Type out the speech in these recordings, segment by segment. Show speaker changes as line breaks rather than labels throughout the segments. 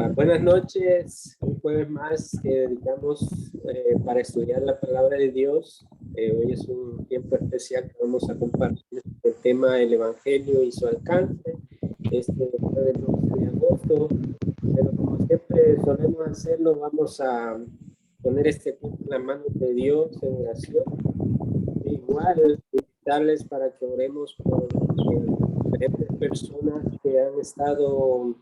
Buenas noches, un jueves más que dedicamos para estudiar la palabra de Dios. Hoy es un tiempo especial que vamos a compartir el tema del Evangelio y su alcance, este jueves 12 de agosto, pero como siempre solemos hacerlo, vamos a poner este tiempo en las manos de Dios en oración. Igual, invitarles para que oremos por diferentes personas que han estado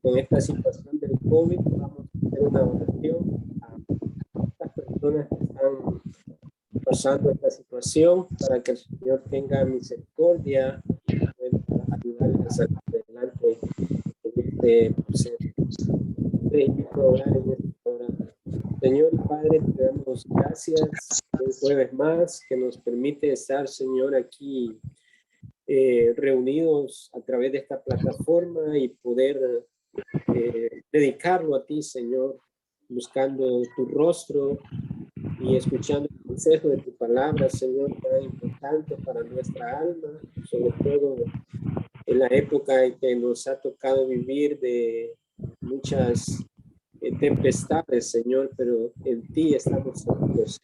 con esta situación del COVID. Vamos a hacer una oración a estas personas que están pasando esta situación para que el Señor tenga misericordia y pueda ayudarles a salir adelante en este proceso. Te invito a orar en esta hora. Señor y Padre, te damos gracias un jueves más que nos permite estar, Señor, aquí reunidos a través de esta plataforma y poder dedicarlo a ti, Señor, buscando tu rostro y escuchando el consejo de tu palabra, Señor, tan importante para nuestra alma, sobre todo en la época en que nos ha tocado vivir de muchas tempestades, Señor, pero en ti estamos seguros.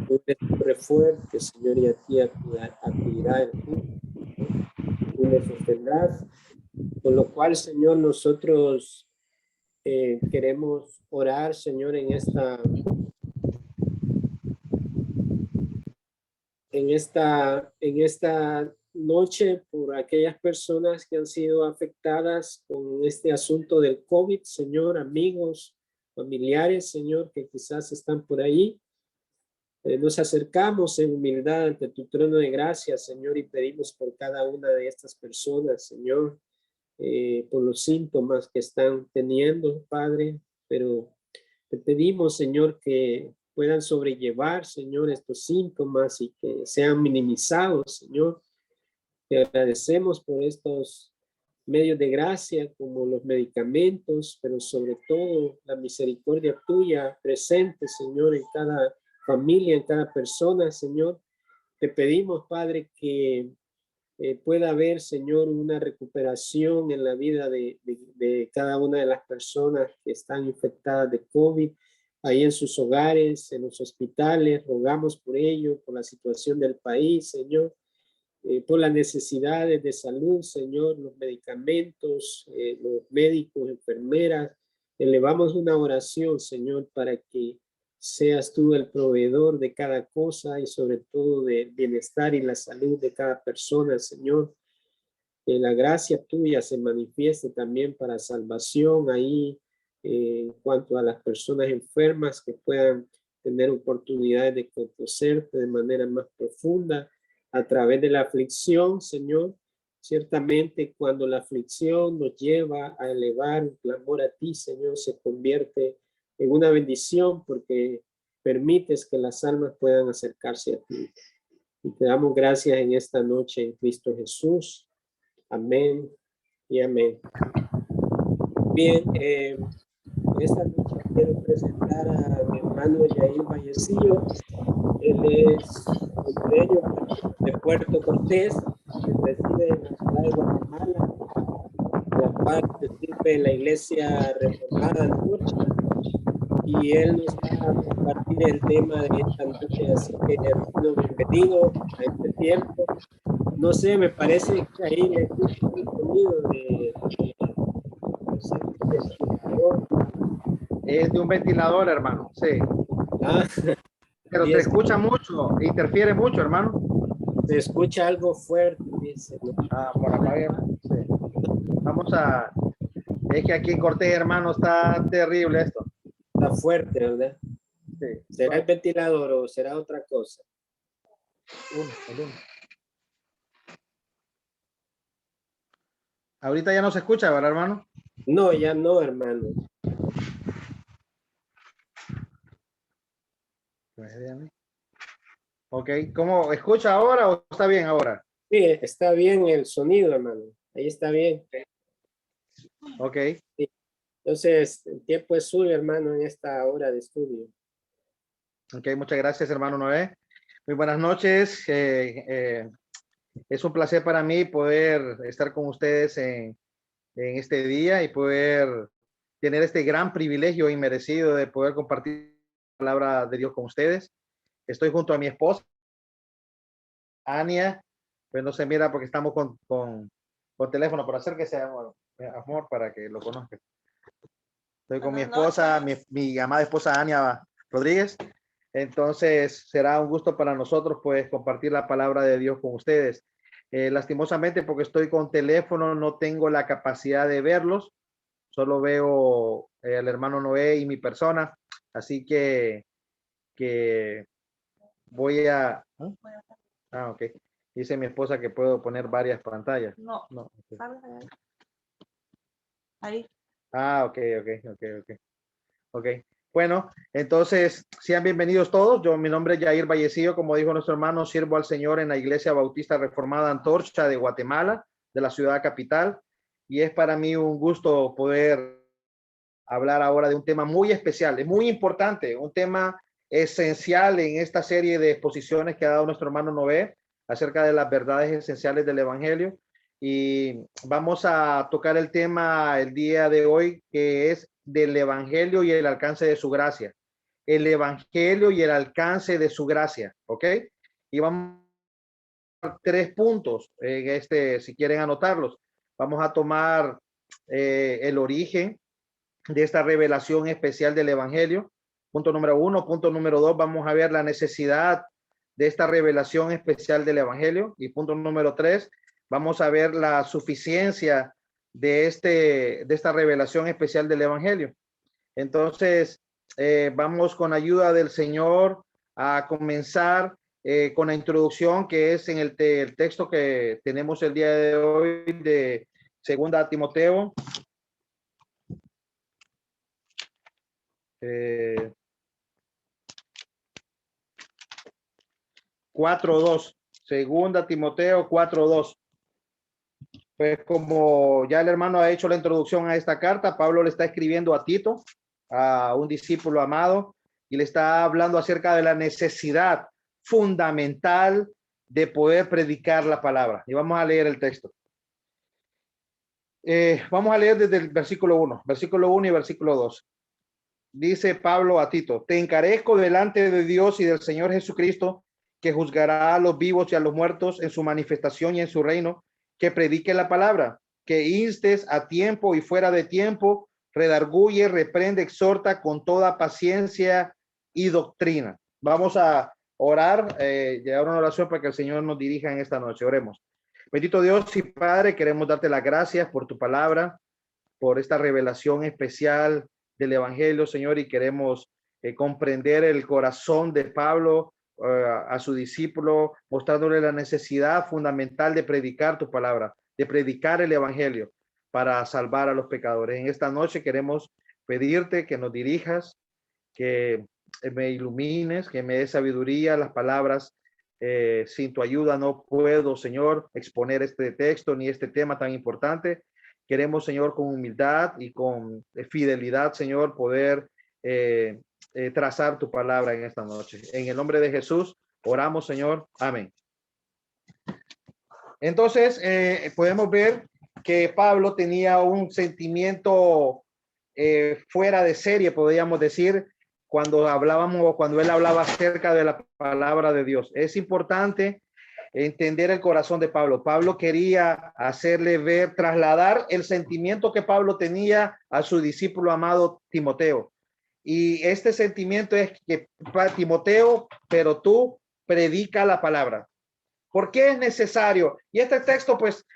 Tú eres fuerte, Señor, y a ti acudirá el fin. Tú me sostendrás, con lo cual, Señor, nosotros queremos orar, Señor, en esta noche por aquellas personas que han sido afectadas con este asunto del COVID, Señor, amigos, familiares, Señor, que quizás están por ahí. Nos acercamos en humildad ante tu trono de gracia, Señor, y pedimos por cada una de estas personas, Señor, por los síntomas que están teniendo, Padre, pero te pedimos, Señor, que puedan sobrellevar, Señor, estos síntomas y que sean minimizados, Señor. Te agradecemos por estos medios de gracia como los medicamentos, pero sobre todo la misericordia tuya presente, Señor, en cada familia, en cada persona, Señor. Te pedimos, Padre, que pueda haber, Señor, una recuperación en la vida de cada una de las personas que están infectadas de COVID, ahí en sus hogares, en los hospitales. Rogamos por ello, por la situación del país, Señor, por las necesidades de salud, Señor, los medicamentos, los médicos, enfermeras. Elevamos una oración, Señor, para que seas tú el proveedor de cada cosa y sobre todo del bienestar y la salud de cada persona, Señor. Que la gracia tuya se manifieste también para salvación ahí en cuanto a las personas enfermas que puedan tener oportunidades de conocerte de manera más profunda a través de la aflicción, Señor. Ciertamente cuando la aflicción nos lleva a elevar un clamor a ti, Señor, se convierte en una bendición porque permites que las almas puedan acercarse a ti. Y te damos gracias en esta noche en Cristo Jesús. Amén y amén. Bien, esta noche quiero presentar a mi hermano Yair Vallecillo. Él es hondureño de Puerto Cortés, reside en la ciudad de Guatemala, la cual sirve en la iglesia reformada de Antorcha, y él nos va a compartir el tema de esta noche, así que hermano, bienvenido a este tiempo. No sé, me parece que ahí le escucho un sonido no sé, ventilador.
Es de un ventilador, hermano, sí.
Ah,
Pero se escucha mucho, interfiere mucho, hermano.
se escucha algo fuerte, dice, ¿no?
Por acá, sí. Vamos a... Es que aquí en Cortés, hermano, está terrible esto.
Está fuerte, ¿verdad?
Sí.
¿Será el ventilador o será otra cosa?
Ahorita ya no se escucha, ¿verdad, hermano?
No, ya no, hermano.
Ok, ¿cómo? ¿Escucha ahora o está bien ahora?
Sí, está bien el sonido, hermano. Ahí está bien.
Ok.
Sí. Entonces, el tiempo es suyo, hermano, en esta hora de estudio.
Ok, muchas gracias, hermano Noé. Muy buenas noches. Es un placer para mí poder estar con ustedes en en este día y poder tener este gran privilegio inmerecido de poder compartir la palabra de Dios con ustedes. Estoy junto a mi esposa, Ania, pues no se mira porque estamos con teléfono, pero acérquese, amor, para que lo conozcan. Estoy con mi esposa, mi amada esposa Ania Rodríguez. Entonces será un gusto para nosotros pues compartir la palabra de Dios con ustedes. Lastimosamente porque estoy con teléfono no tengo la capacidad de verlos, solo veo al hermano Noé y mi persona, así que voy a... Ah, ok. Dice mi esposa que puedo poner varias pantallas. No. Okay. Ahí. Ah, ok. Bueno, entonces sean bienvenidos todos. Mi nombre es Yair Vallecillo, como dijo nuestro hermano, sirvo al Señor en la Iglesia Bautista Reformada Antorcha de Guatemala, de la ciudad capital, y es para mí un gusto poder hablar ahora de un tema muy especial, es muy importante, un tema esencial en esta serie de exposiciones que ha dado nuestro hermano Noé acerca de las verdades esenciales del Evangelio. Y vamos a tocar el tema el día de hoy, que es del Evangelio y el alcance de su gracia. El Evangelio y el alcance de su gracia, ¿ok? Y vamos a 3 puntos en si quieren anotarlos. Vamos a tomar el origen de esta revelación especial del Evangelio. Punto número 1. Punto número 2, vamos a ver la necesidad de esta revelación especial del Evangelio. Y punto número 3, vamos a ver la suficiencia de esta revelación especial del Evangelio. Entonces, vamos con ayuda del Señor a comenzar con la introducción que es en el texto que tenemos el día de hoy de 2 Timoteo. 4:2, 2 Timoteo 4:2. Pues como ya el hermano ha hecho la introducción a esta carta, Pablo le está escribiendo a Tito, a un discípulo amado, y le está hablando acerca de la necesidad fundamental de poder predicar la palabra. Y vamos a leer el texto. Vamos a leer desde el versículo 1 y versículo 2. Dice Pablo a Tito: te encarezco delante de Dios y del Señor Jesucristo, que juzgará a los vivos y a los muertos en su manifestación y en su reino, que predique la palabra, que instes a tiempo y fuera de tiempo, redarguye, reprende, exhorta con toda paciencia y doctrina. Vamos a orar, llevar una oración para que el Señor nos dirija en esta noche. Oremos. Bendito Dios y Padre, queremos darte las gracias por tu palabra, por esta revelación especial del Evangelio, Señor, y queremos comprender el corazón de Pablo a su discípulo, mostrándole la necesidad fundamental de predicar tu palabra, de predicar el Evangelio para salvar a los pecadores. En esta noche queremos pedirte que nos dirijas, que me ilumines, que me des sabiduría. Las palabras, sin tu ayuda no puedo, Señor, exponer este texto ni este tema tan importante. Queremos, Señor, con humildad y con fidelidad, Señor, poder trazar tu palabra en esta noche. En el nombre de Jesús, oramos, Señor. Amén. Entonces, podemos ver que Pablo tenía un sentimiento fuera de serie, podríamos decir, cuando él hablaba acerca de la palabra de Dios. Es importante entender el corazón de Pablo. Pablo quería hacerle ver, trasladar el sentimiento que Pablo tenía a su discípulo amado Timoteo. Y este sentimiento es que, Timoteo, pero tú predica la palabra. ¿Por qué es necesario? Y este texto pues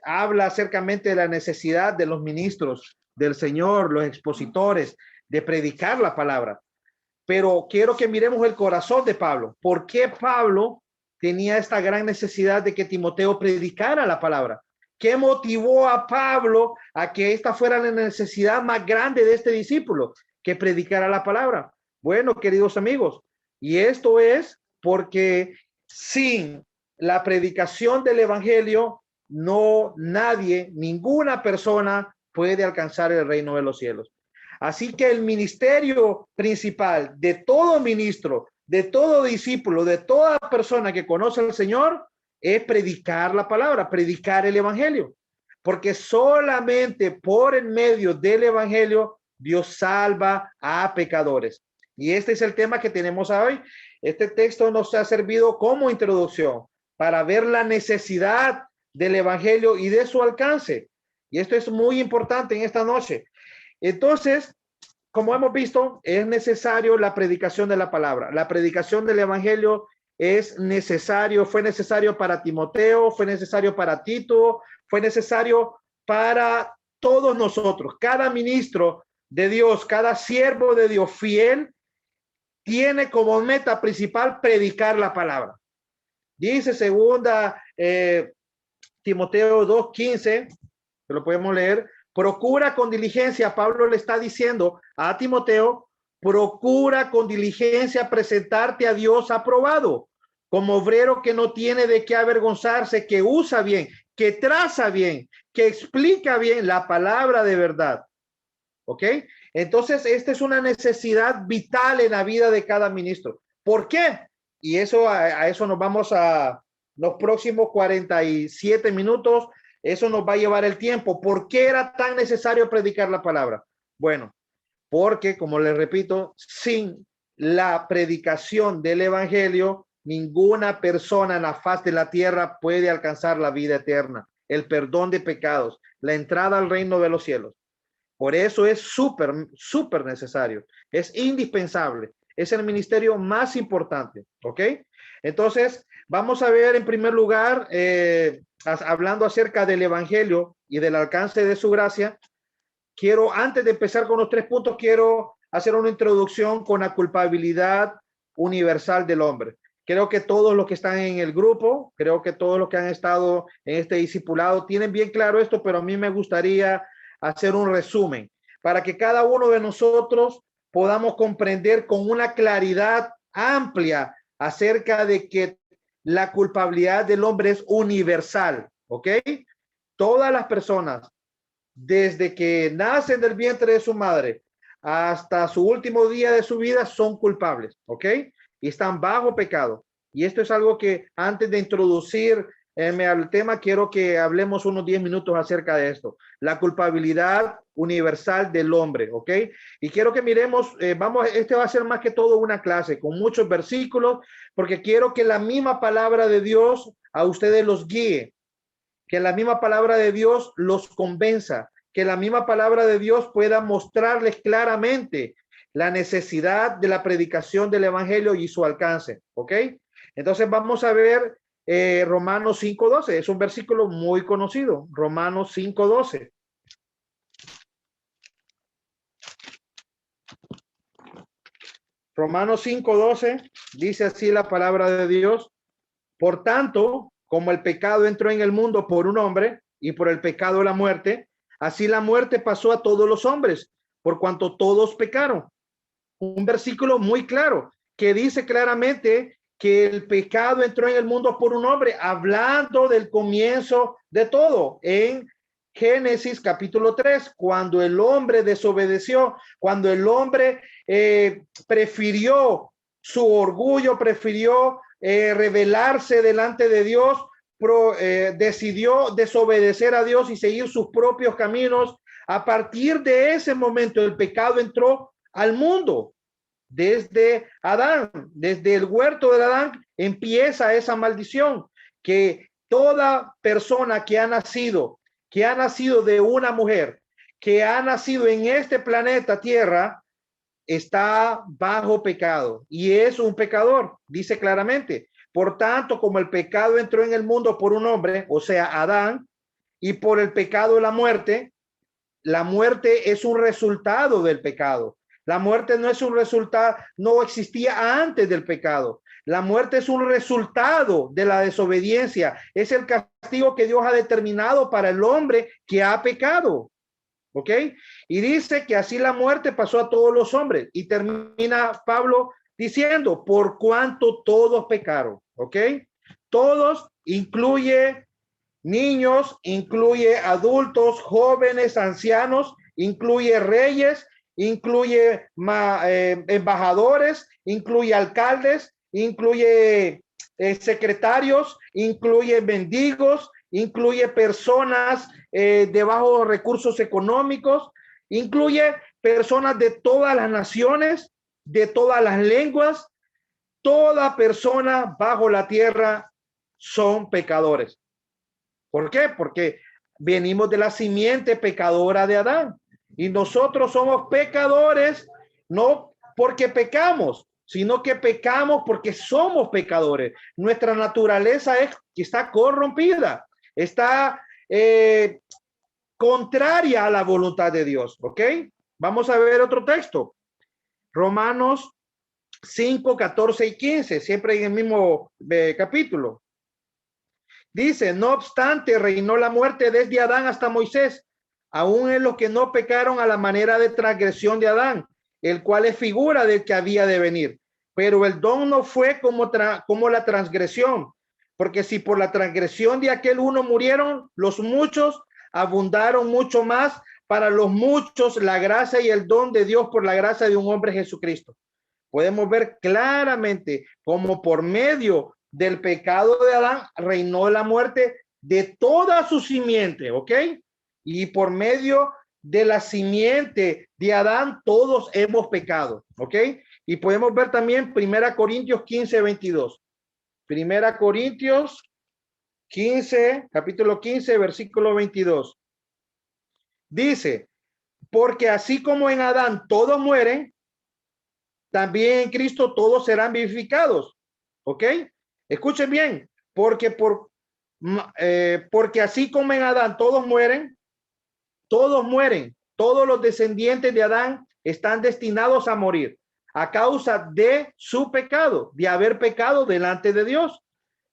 habla acercamente de la necesidad de los ministros del Señor, los expositores, de predicar la palabra. Pero quiero que miremos el corazón de Pablo. ¿Por qué Pablo tenía esta gran necesidad de que Timoteo predicara la palabra? ¿Qué motivó a Pablo a que esta fuera la necesidad más grande de este discípulo, que predicara la palabra? Bueno, queridos amigos, y esto es porque sin la predicación del evangelio, ninguna persona puede alcanzar el reino de los cielos. Así que el ministerio principal de todo ministro, de todo discípulo, de toda persona que conoce al Señor, es predicar la palabra, predicar el evangelio. porque solamente por el medio del evangelio Dios salva a pecadores. Y este es el tema que tenemos hoy. Este texto nos ha servido como introducción para ver la necesidad del evangelio y de su alcance. Y esto es muy importante en esta noche. Entonces, como hemos visto, es necesario la predicación de la palabra. La predicación del evangelio es necesario, fue necesario para Timoteo, fue necesario para Tito, fue necesario para todos nosotros. Cada ministro de Dios, cada siervo de Dios fiel, tiene como meta principal predicar la palabra. Dice segunda Timoteo 2:15, que lo podemos leer, procura con diligencia, Pablo le está diciendo a Timoteo, procura con diligencia presentarte a Dios aprobado, como obrero que no tiene de qué avergonzarse, que usa bien, que traza bien, que explica bien la palabra de verdad. ¿Ok? Entonces, esta es una necesidad vital en la vida de cada ministro. ¿Por qué? Y eso a eso nos vamos a los próximos 47 minutos. Eso nos va a llevar el tiempo. ¿Por qué era tan necesario predicar la palabra? Bueno, porque, como les repito, sin la predicación del evangelio, ninguna persona en la faz de la tierra puede alcanzar la vida eterna, el perdón de pecados, la entrada al reino de los cielos. Por eso es súper necesario, es indispensable, es el ministerio más importante, ¿ok? Entonces, vamos a ver en primer lugar, hablando acerca del evangelio y del alcance de su gracia, quiero, antes de empezar con los 3 puntos, quiero hacer una introducción con la culpabilidad universal del hombre. Creo que todos los que están en el grupo, creo que todos los que han estado en este discipulado tienen bien claro esto, pero a mí me gustaría hacer un resumen para que cada uno de nosotros podamos comprender con una claridad amplia acerca de que la culpabilidad del hombre es universal, ¿ok? Todas las personas, desde que nacen del vientre de su madre hasta su último día de su vida, son culpables, ¿ok? Y están bajo pecado. Y esto es algo que antes de introducir al tema, quiero que hablemos unos 10 minutos acerca de esto. La culpabilidad universal del hombre, ¿ok? Y quiero que miremos, este va a ser más que todo una clase con muchos versículos, porque quiero que la misma palabra de Dios a ustedes los guíe, que la misma palabra de Dios los convenza, que la misma palabra de Dios pueda mostrarles claramente la necesidad de la predicación del evangelio y su alcance, ¿ok? Entonces vamos a ver Romanos 5:12, es un versículo muy conocido, Romanos 5:12. Romanos 5:12 dice así la palabra de Dios: por tanto, como el pecado entró en el mundo por un hombre y por el pecado la muerte, así la muerte pasó a todos los hombres, por cuanto todos pecaron. Un versículo muy claro que dice claramente que el pecado entró en el mundo por un hombre, hablando del comienzo de todo en Génesis capítulo 3, cuando el hombre desobedeció, cuando el hombre prefirió su orgullo, prefirió rebelarse delante de Dios, decidió desobedecer a Dios y seguir sus propios caminos. A partir de ese momento el pecado entró al mundo. Desde Adán, desde el huerto de Adán, empieza esa maldición, que toda persona que ha nacido de una mujer, que ha nacido en este planeta Tierra, está bajo pecado y es un pecador, dice claramente. Por tanto, como el pecado entró en el mundo por un hombre, o sea, Adán, y por el pecado la muerte es un resultado del pecado. La muerte no es un resultado, no existía antes del pecado. La muerte es un resultado de la desobediencia. Es el castigo que Dios ha determinado para el hombre que ha pecado. ¿Ok? Y dice que así la muerte pasó a todos los hombres. Y termina Pablo diciendo, por cuanto todos pecaron. ¿Ok? Todos incluye niños, incluye adultos, jóvenes, ancianos, incluye reyes, incluye embajadores, incluye alcaldes, incluye secretarios, incluye mendigos, incluye personas de bajos recursos económicos, incluye personas de todas las naciones, de todas las lenguas. Toda persona bajo la tierra son pecadores. ¿Por qué? Porque venimos de la simiente pecadora de Adán y nosotros somos pecadores no porque pecamos, sino que pecamos porque somos pecadores. Nuestra naturaleza está corrompida, está contraria a la voluntad de Dios. ¿Ok? Vamos a ver otro texto. Romanos 5, 14 y 15, siempre en el mismo capítulo. Dice, no obstante, reinó la muerte desde Adán hasta Moisés, aún en los que no pecaron a la manera de transgresión de Adán, el cual es figura del que había de venir. Pero el don no fue como la transgresión, porque si por la transgresión de aquel uno murieron, los muchos abundaron mucho más para los muchos la gracia y el don de Dios por la gracia de un hombre Jesucristo. Podemos ver claramente cómo por medio del pecado de Adán reinó la muerte de toda su simiente, ¿ok? Y por medio de la simiente de Adán todos hemos pecado, ¿ok? Y podemos ver también 1 Corintios 15, 22. 1 Corintios 15, capítulo 15, versículo 22. Dice, porque así como en Adán todos mueren, también en Cristo todos serán vivificados. ¿Ok? Escuchen bien, porque así como en Adán todos mueren, todos los descendientes de Adán están destinados a morir a causa de su pecado, de haber pecado delante de Dios.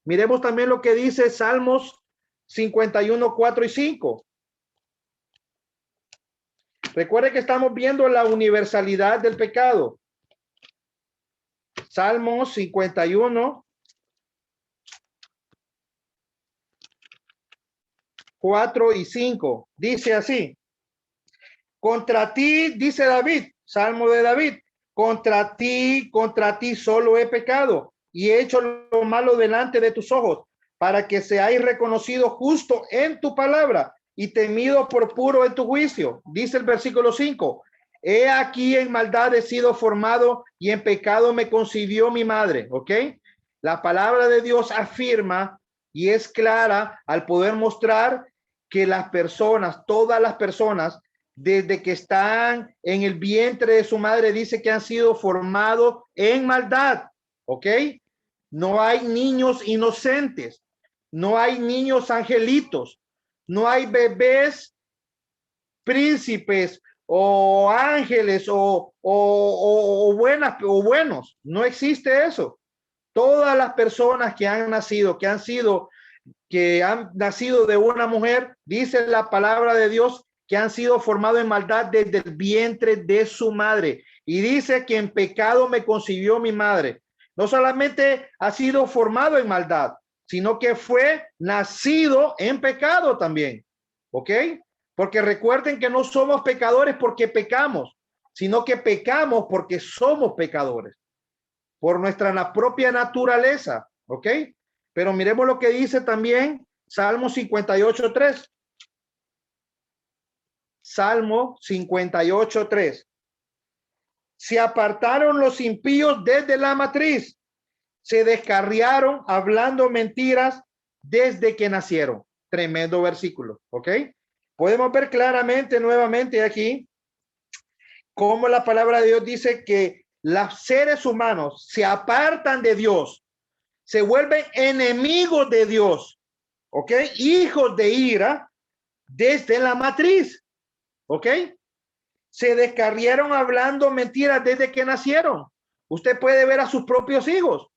Miremos también lo que dice Salmos 51, 4 y 5. Recuerde que estamos viendo la universalidad del pecado. Salmos 51, 4 y 5. Dice así. Contra ti, dice David, Salmo de David, contra ti solo he pecado y he hecho lo malo delante de tus ojos, para que seáis reconocido justo en tu palabra y temido por puro en tu juicio. Dice el versículo 5. He aquí en maldad he sido formado y en pecado me concibió mi madre. ¿Ok? La palabra de Dios afirma y es clara al poder mostrar que las personas, todas las personas, desde que están en el vientre de su madre, dice que han sido formados en maldad. ¿Ok? No hay niños inocentes, no hay niños angelitos, no hay bebés príncipes o ángeles o buenas o buenos. No existe eso. Todas las personas que han nacido, que han nacido de una mujer, dice la palabra de Dios, que han sido formados en maldad desde el vientre de su madre. Y dice que en pecado me concibió mi madre. No solamente ha sido formado en maldad, sino que fue nacido en pecado también. ¿Ok? Porque recuerden que no somos pecadores porque pecamos, sino que pecamos porque somos pecadores, por nuestra propia naturaleza. ¿Ok? Pero miremos lo que dice también Salmo 58, 3. Salmo 58, 3. Se apartaron los impíos desde la matriz, se descarriaron hablando mentiras desde que nacieron. Tremendo versículo, ¿ok? Podemos ver claramente nuevamente aquí cómo la palabra de Dios dice que los seres humanos se apartan de Dios, se vuelven enemigos de Dios, ¿ok? Hijos de ira desde la matriz, ¿ok? Se descarriaron hablando mentiras desde que nacieron. Usted puede ver a sus propios hijos.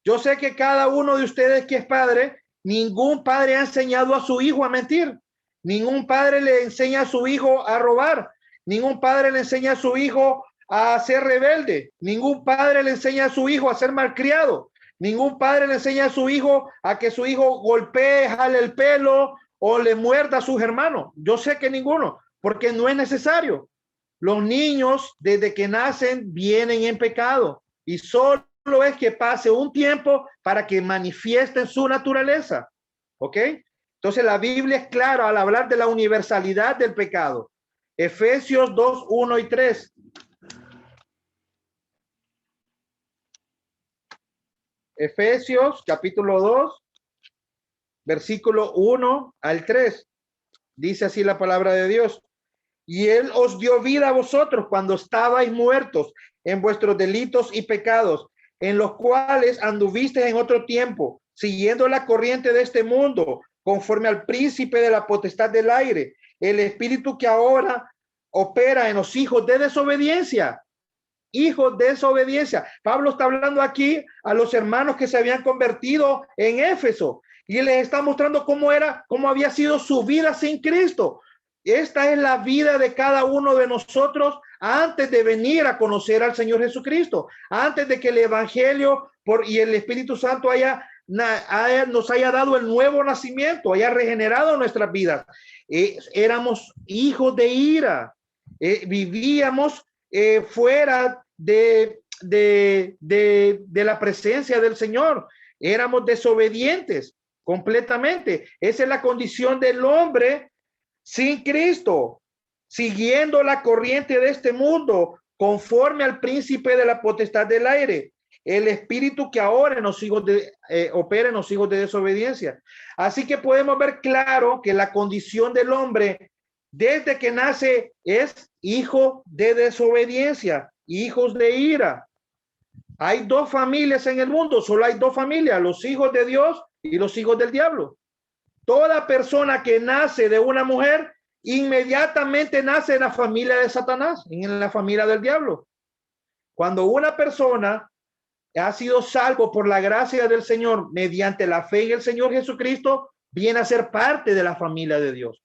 Yo sé que cada uno de ustedes que es padre, ningún padre ha enseñado a su hijo a mentir. Ningún padre le enseña a su hijo a robar. Ningún padre le enseña a su hijo a ser rebelde. Ningún padre le enseña a su hijo a ser malcriado. Ningún padre le enseña a su hijo a que su hijo golpee, jale el pelo o le muerda a sus hermanos. Yo sé que ninguno, porque no es necesario. Los niños desde que nacen vienen en pecado y solo es que pase un tiempo para que manifiesten su naturaleza. ¿Ok? Entonces la Biblia es clara al hablar de la universalidad del pecado. Efesios 2, 1 y 3. Efesios capítulo 2, versículo 1 al 3. Dice así la palabra de Dios. Y él os dio vida a vosotros cuando estabais muertos en vuestros delitos y pecados, en los cuales anduvisteis en otro tiempo, siguiendo la corriente de este mundo, conforme al príncipe de la potestad del aire, el espíritu que ahora opera en los hijos de desobediencia. Hijos de desobediencia. Pablo está hablando aquí a los hermanos que se habían convertido en Éfeso y les está mostrando cómo había sido su vida sin Cristo. Esta es la vida de cada uno de nosotros antes de venir a conocer al Señor Jesucristo, antes de que el Evangelio y el Espíritu Santo nos haya dado el nuevo nacimiento, haya regenerado nuestras vidas. Éramos hijos de ira, vivíamos fuera de la presencia del Señor, éramos desobedientes completamente. Esa es la condición del hombre sin Cristo, siguiendo la corriente de este mundo, conforme al príncipe de la potestad del aire, el espíritu que ahora opera en los hijos de desobediencia. Así que podemos ver claro que la condición del hombre desde que nace es hijo de desobediencia, hijos de ira. Hay dos familias en el mundo, solo hay dos familias, los hijos de Dios y los hijos del diablo. Toda persona que nace de una mujer inmediatamente nace en la familia de Satanás, en la familia del diablo. Cuando una persona ha sido salvo por la gracia del Señor mediante la fe en el Señor Jesucristo, viene a ser parte de la familia de Dios.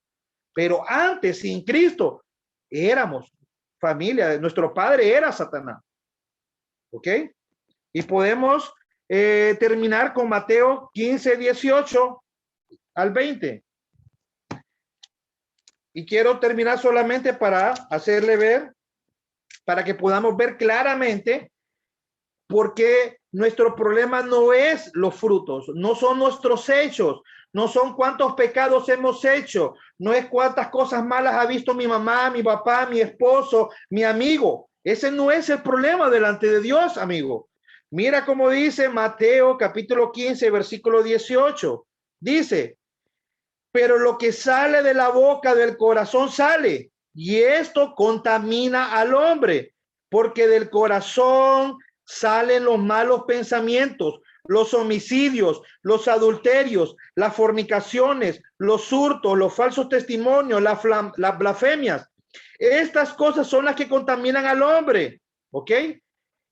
Pero antes, sin Cristo, éramos familia. Nuestro padre era Satanás. ¿Ok? Y podemos terminar con Mateo 15, 18 al 20. Y quiero terminar solamente para hacerle ver, para que podamos ver claramente por qué nuestro problema no es los frutos, no son nuestros hechos, no son cuántos pecados hemos hecho, no es cuántas cosas malas ha visto mi mamá, mi papá, mi esposo, mi amigo. Ese no es el problema delante de Dios, amigo. Mira cómo dice Mateo capítulo 15, versículo 18. Dice, pero lo que sale de la boca del corazón sale, y esto contamina al hombre, porque del corazón salen los malos pensamientos, los homicidios, los adulterios, las fornicaciones, los hurtos, los falsos testimonios, las blasfemias. Estas cosas son las que contaminan al hombre. ¿Ok?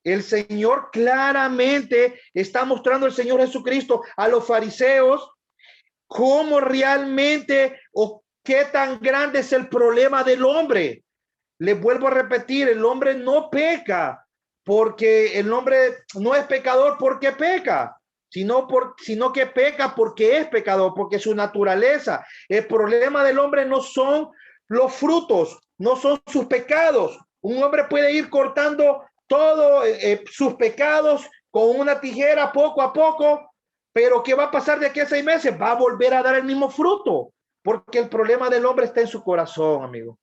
El Señor claramente está mostrando, el Señor Jesucristo, a los fariseos cómo realmente o qué tan grande es el problema del hombre. Les vuelvo a repetir, el hombre no peca porque el hombre no es pecador porque peca, sino que peca porque es pecador, porque su naturaleza. El problema del hombre no son los frutos, no son sus pecados. Un hombre puede ir cortando todos sus pecados con una tijera poco a poco, pero ¿qué va a pasar de aquí a 6 meses? Va a volver a dar el mismo fruto, porque el problema del hombre está en su corazón, amigo.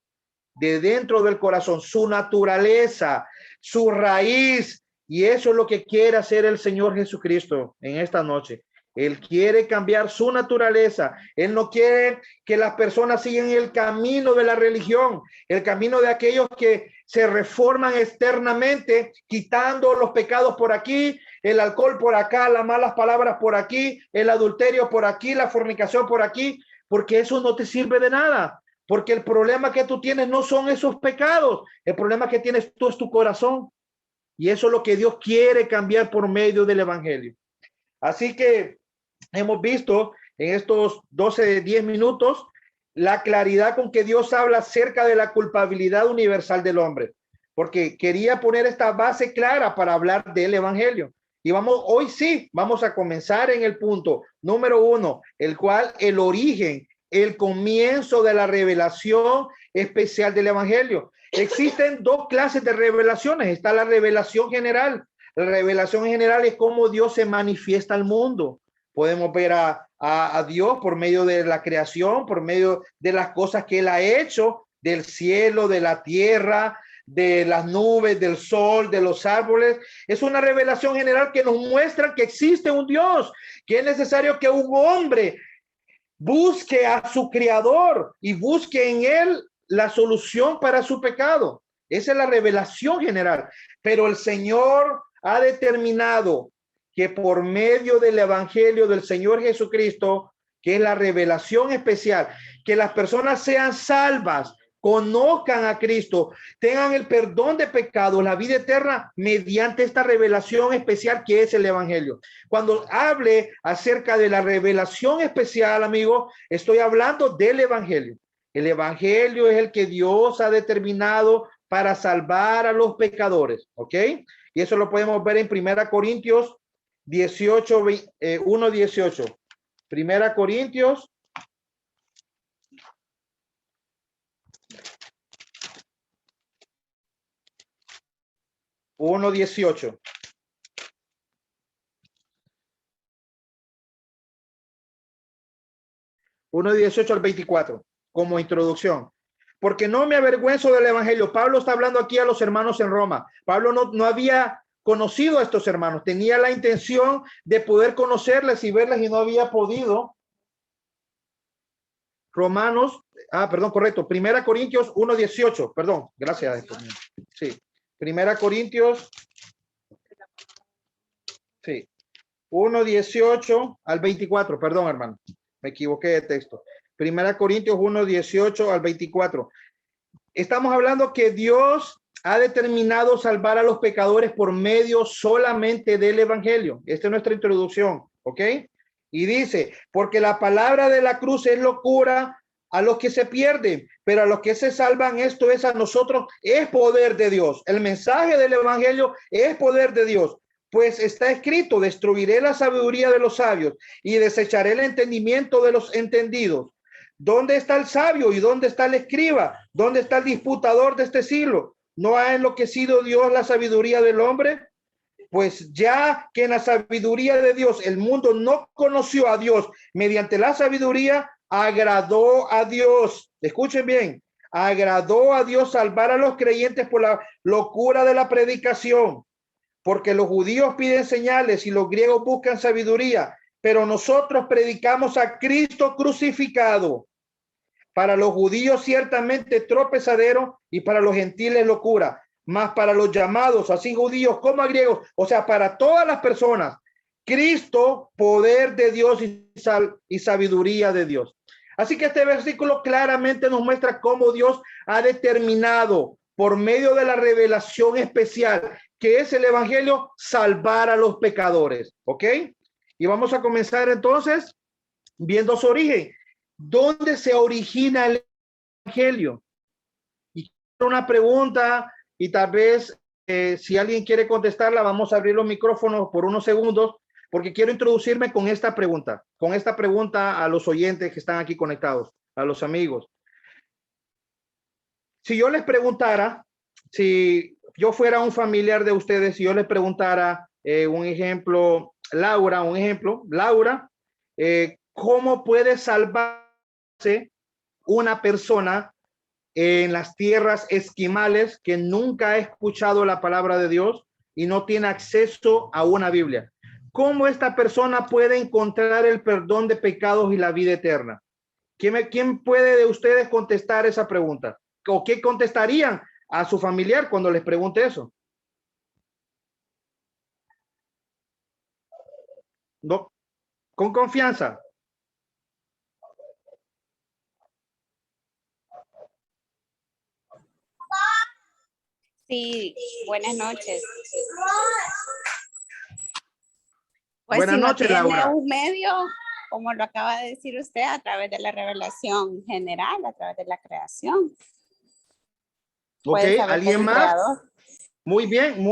De dentro del corazón, su naturaleza, su raíz, y eso es lo que quiere hacer el Señor Jesucristo en esta noche. Él quiere cambiar su naturaleza. Él no quiere que las personas sigan el camino de la religión, el camino de aquellos que se reforman externamente, quitando los pecados por aquí, el alcohol por acá, las malas palabras por aquí, el adulterio por aquí, la fornicación por aquí, porque eso no te sirve de nada. Porque el problema que tú tienes no son esos pecados. El problema que tienes tú es tu corazón. Y eso es lo que Dios quiere cambiar por medio del evangelio. Así que hemos visto en estos 10 minutos la claridad con que Dios habla acerca de la culpabilidad universal del hombre. Porque quería poner esta base clara para hablar del evangelio. Y hoy sí, vamos a comenzar en el punto número 1, el cual el origen, el comienzo de la revelación especial del evangelio. Existen dos clases de revelaciones. Está la revelación general. La revelación general es cómo Dios se manifiesta al mundo. Podemos ver a a Dios por medio de la creación, por medio de las cosas que Él ha hecho, del cielo, de la tierra, de las nubes, del sol, de los árboles. Es una revelación general que nos muestra que existe un Dios, que es necesario que un hombre busque a su creador y busque en él la solución para su pecado. Esa es la revelación general. Pero el Señor ha determinado que por medio del evangelio del Señor Jesucristo, que es la revelación especial, que las personas sean salvas, conozcan a Cristo, tengan el perdón de pecados, la vida eterna, mediante esta revelación especial que es el evangelio. Cuando hable acerca de la revelación especial, amigo, estoy hablando del evangelio. El evangelio es el que Dios ha determinado para salvar a los pecadores, ¿ok? Y eso lo podemos ver en 1 Corintios 18, 1, 18. 1 Corintios 1:18. 1:18 al 24, como introducción. Porque no me avergüenzo del evangelio. Pablo está hablando aquí a los hermanos en Roma. Pablo no había conocido a estos hermanos. Tenía la intención de poder conocerles y verles y no había podido. Correcto. 1 Corintios 1:18. Perdón, gracias. Sí. 1 Corintios. Sí. 1:18 al 24. Perdón, hermano. Me equivoqué de texto. 1 Corintios 1:18 al 24. Estamos hablando que Dios ha determinado salvar a los pecadores por medio solamente del evangelio. Esta es nuestra introducción, ¿ok? Y dice, porque la palabra de la cruz es locura a los que se pierden, pero a los que se salvan, esto es a nosotros, es poder de Dios. El mensaje del evangelio es poder de Dios. Pues está escrito, destruiré la sabiduría de los sabios y desecharé el entendimiento de los entendidos. ¿Dónde está el sabio y dónde está el escriba? ¿Dónde está el disputador de este siglo? ¿No ha enloquecido Dios la sabiduría del hombre? Pues ya que en la sabiduría de Dios el mundo no conoció a Dios mediante la sabiduría, agradó a Dios. Escuchen bien, agradó a Dios salvar a los creyentes por la locura de la predicación. Porque los judíos piden señales y los griegos buscan sabiduría, pero nosotros predicamos a Cristo crucificado. Para los judíos ciertamente tropezadero y para los gentiles locura, mas para los llamados, así judíos como griegos, o sea, para todas las personas, Cristo, poder de Dios y sabiduría de Dios. Así que este versículo claramente nos muestra cómo Dios ha determinado por medio de la revelación especial que es el evangelio, salvar a los pecadores, ¿ok? Y vamos a comenzar entonces viendo su origen. ¿Dónde se origina el evangelio? Y una pregunta, y tal vez si alguien quiere contestarla, vamos a abrir los micrófonos por unos segundos, porque quiero introducirme con esta pregunta a los oyentes que están aquí conectados, a los amigos. Si yo les preguntara, si yo fuera un familiar de ustedes, si yo les preguntara un ejemplo, Laura, ¿cómo puede salvarse una persona en las tierras esquimales que nunca ha escuchado la palabra de Dios y no tiene acceso a una Biblia? ¿Cómo esta persona puede encontrar el perdón de pecados y la vida eterna? ¿Quién puede de ustedes contestar esa pregunta? ¿O qué contestarían a su familiar cuando les pregunte eso? No, con confianza.
Sí, buenas noches. Pues
Buenas
si no
noches,
tiene
Laura.
un medio, como lo acaba de decir usted, a través de la revelación general, a través de la creación.
Ok, ¿alguien más?
Creador.
Muy bien,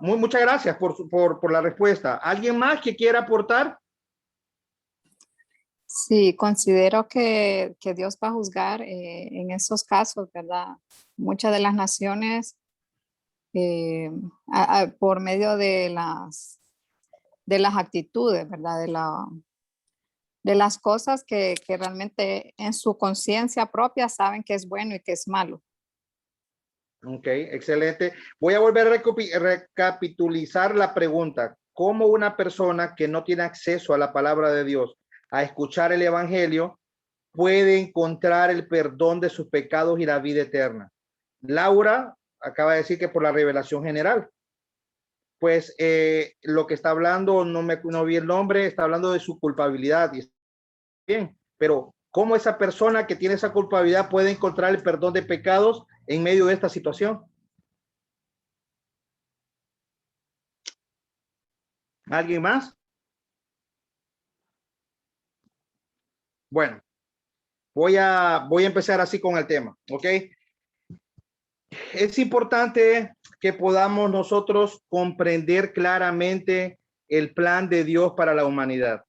muchas gracias por la respuesta. ¿Alguien más que quiera aportar?
Sí, considero que Dios va a juzgar en esos casos, ¿verdad? Muchas de las naciones por medio de las actitudes, ¿verdad? De las cosas que realmente en su conciencia propia saben que es bueno y que es malo.
Ok, excelente. Voy a volver a recapitulizar la pregunta. ¿Cómo una persona que no tiene acceso a la palabra de Dios, a escuchar el evangelio, puede encontrar el perdón de sus pecados y la vida eterna? Laura acaba de decir que por la revelación general. Pues lo que está hablando, no vi el nombre, está hablando de su culpabilidad. Y bien, pero ¿cómo esa persona que tiene esa culpabilidad puede encontrar el perdón de pecados en medio de esta situación? ¿Alguien más? Bueno, voy a empezar así con el tema, ¿ok? Es importante que podamos nosotros comprender claramente el plan de Dios para la humanidad.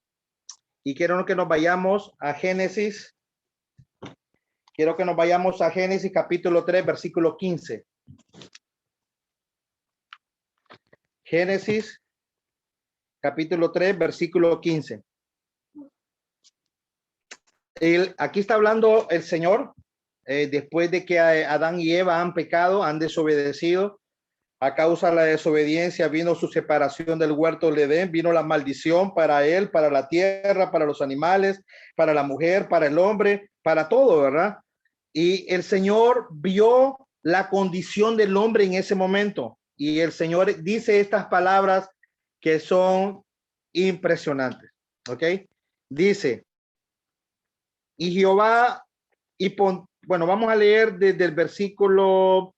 Y quiero que nos vayamos a Génesis. Quiero que nos vayamos a Génesis capítulo 3, versículo 15. Génesis capítulo 3, versículo 15. Aquí está hablando el Señor después de que Adán y Eva han pecado, han desobedecido. A causa de la desobediencia vino su separación del huerto del Edén, vino la maldición para él, para la tierra, para los animales, para la mujer, para el hombre, para todo, ¿verdad? Y el Señor vio la condición del hombre en ese momento. Y el Señor dice estas palabras que son impresionantes, ¿ok? Dice, y Jehová, bueno, vamos a leer desde el versículo,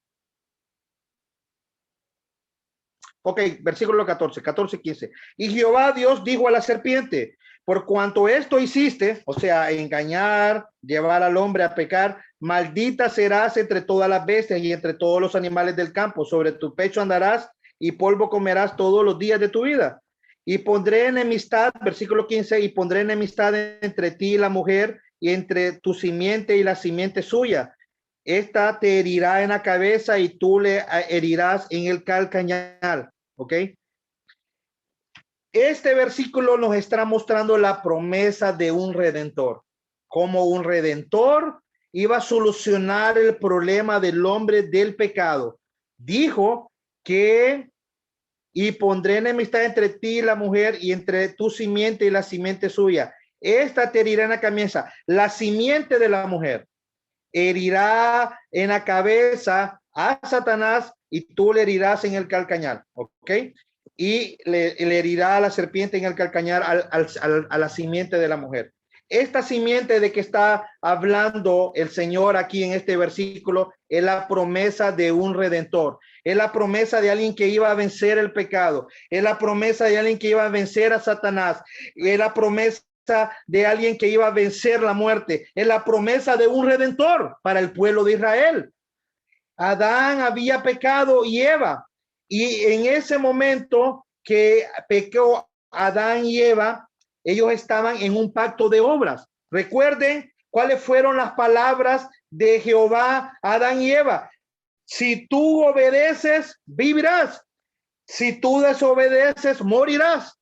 ok, versículo 14, 15. Y Jehová Dios dijo a la serpiente, por cuanto esto hiciste, o sea, engañar, llevar al hombre a pecar, maldita serás entre todas las bestias y entre todos los animales del campo, sobre tu pecho andarás y polvo comerás todos los días de tu vida. Y pondré enemistad, versículo 15, y pondré enemistad entre ti y la mujer, y entre tu simiente y la simiente suya. Esta te herirá en la cabeza y tú le herirás en el calcañar. ¿Ok? Este versículo nos está mostrando la promesa de un redentor. Como un redentor iba a solucionar el problema del hombre del pecado. Dijo que y pondré enemistad entre ti y la mujer y entre tu simiente y la simiente suya. Esta te herirá en la cabeza, la simiente de la mujer herirá en la cabeza a Satanás y tú le herirás en el calcañar, ¿ok? Y le herirá a la serpiente en el calcañar a la simiente de la mujer. Esta simiente de que está hablando el Señor aquí en este versículo es la promesa de un redentor. Es la promesa de alguien que iba a vencer el pecado. Es la promesa de alguien que iba a vencer a Satanás. Es la promesa de alguien que iba a vencer la muerte. Es la promesa de un redentor para el pueblo de Israel. Adán había pecado y Eva. Y en ese momento que pecó Adán y Eva, ellos estaban en un pacto de obras. Recuerden cuáles fueron las palabras de Jehová a Adán y Eva. Si tú obedeces, vivirás. Si tú desobedeces, morirás.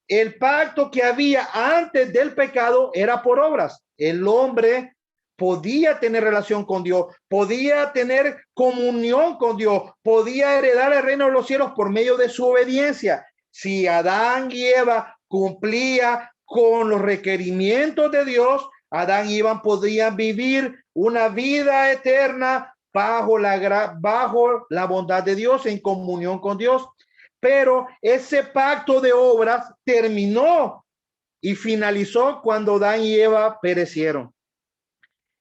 El pacto que había antes del pecado era por obras. El hombre podía tener relación con Dios, podía tener comunión con Dios, podía heredar el reino de los cielos por medio de su obediencia. Si Adán y Eva cumplía con los requerimientos de Dios, Adán y Eva podían vivir una vida eterna bajo la bondad de Dios, en comunión con Dios. Pero ese pacto de obras terminó y finalizó cuando Adán y Eva perecieron.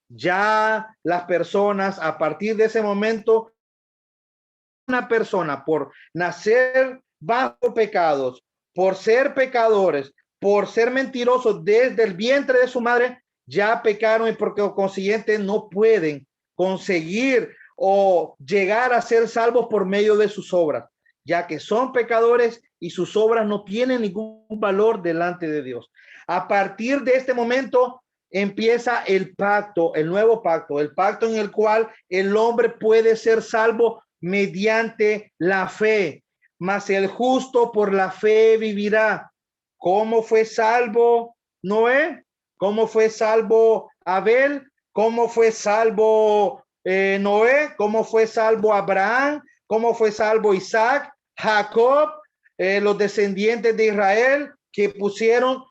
Ya las personas, a partir de ese momento, una persona por nacer bajo pecados, por ser pecadores, por ser mentirosos desde el vientre de su madre, ya pecaron y por consiguiente no pueden conseguir o llegar a ser salvos por medio de sus obras, ya que son pecadores y sus obras no tienen ningún valor delante de Dios. A partir de este momento empieza el pacto, el nuevo pacto, el pacto en el cual el hombre puede ser salvo mediante la fe, mas el justo por la fe vivirá. ¿Cómo fue salvo Noé? ¿Cómo fue salvo Abel? ¿Cómo fue salvo Noé? ¿Cómo fue salvo Abraham? ¿Cómo fue salvo Isaac, Jacob, los descendientes de Israel que pusieron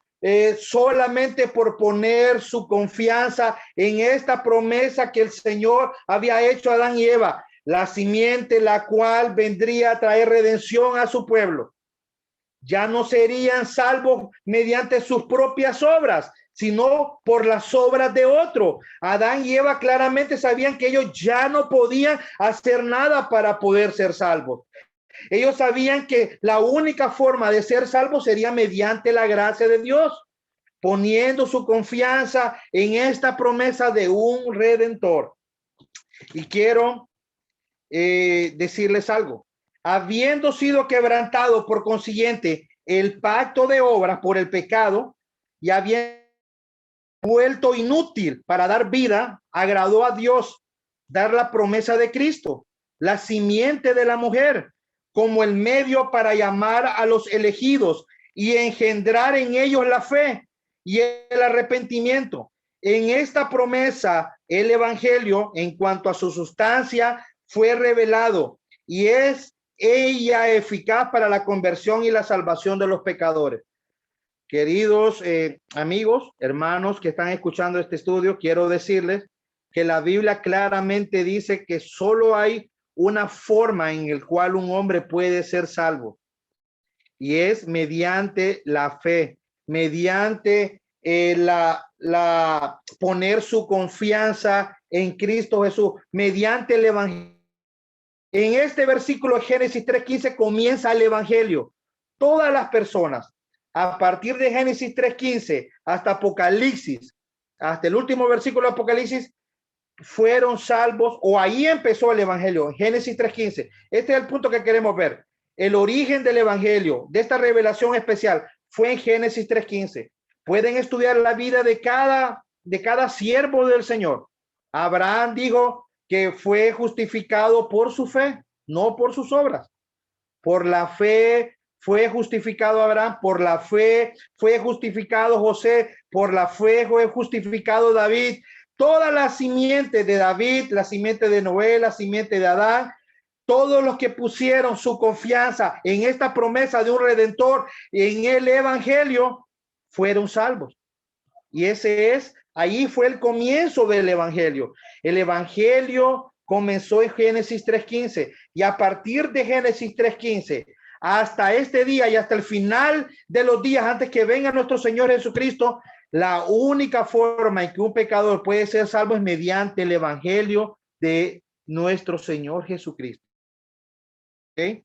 solamente por poner su confianza en esta promesa que el Señor había hecho a Adán y Eva, la simiente la cual vendría a traer redención a su pueblo? Ya no serían salvos mediante sus propias obras, sino por las obras de otro. Adán y Eva claramente sabían que ellos ya no podían hacer nada para poder ser salvos. Ellos sabían que la única forma de ser salvos sería mediante la gracia de Dios, poniendo su confianza en esta promesa de un redentor. Y quiero decirles algo. Habiendo sido quebrantado por consiguiente el pacto de obras por el pecado y habiendo vuelto inútil para dar vida, agradó a Dios dar la promesa de Cristo, la simiente de la mujer, como el medio para llamar a los elegidos y engendrar en ellos la fe y el arrepentimiento. En esta promesa, el evangelio, en cuanto a su sustancia, fue revelado y es ella eficaz para la conversión y la salvación de los pecadores. Queridos amigos, hermanos que están escuchando este estudio, quiero decirles que la Biblia claramente dice que solo hay una forma en el cual un hombre puede ser salvo, y es mediante la fe, mediante poner su confianza en Cristo Jesús, mediante el evangelio. En este versículo de Génesis 3:15 comienza el evangelio. Todas las personas, a partir de Génesis 3:15 hasta Apocalipsis, hasta el último versículo de Apocalipsis, fueron salvos, o ahí empezó el evangelio, Génesis 3:15. Este es el punto que queremos ver. El origen del evangelio, de esta revelación especial, fue en Génesis 3:15. Pueden estudiar la vida de cada siervo del Señor. Abraham dijo que fue justificado por su fe, no por sus obras. Por la fe fue justificado Abraham, por la fe fue justificado José, por la fe fue justificado David. Toda la simiente de David, la simiente de Noé, la simiente de Adán, todos los que pusieron su confianza en esta promesa de un redentor, en el evangelio, fueron salvos. Y ahí fue el comienzo del evangelio. El evangelio comenzó en Génesis 3:15, y a partir de Génesis 3:15 hasta este día y hasta el final de los días, antes que venga nuestro Señor Jesucristo, la única forma en que un pecador puede ser salvo es mediante el evangelio de nuestro Señor Jesucristo. ¿Okay?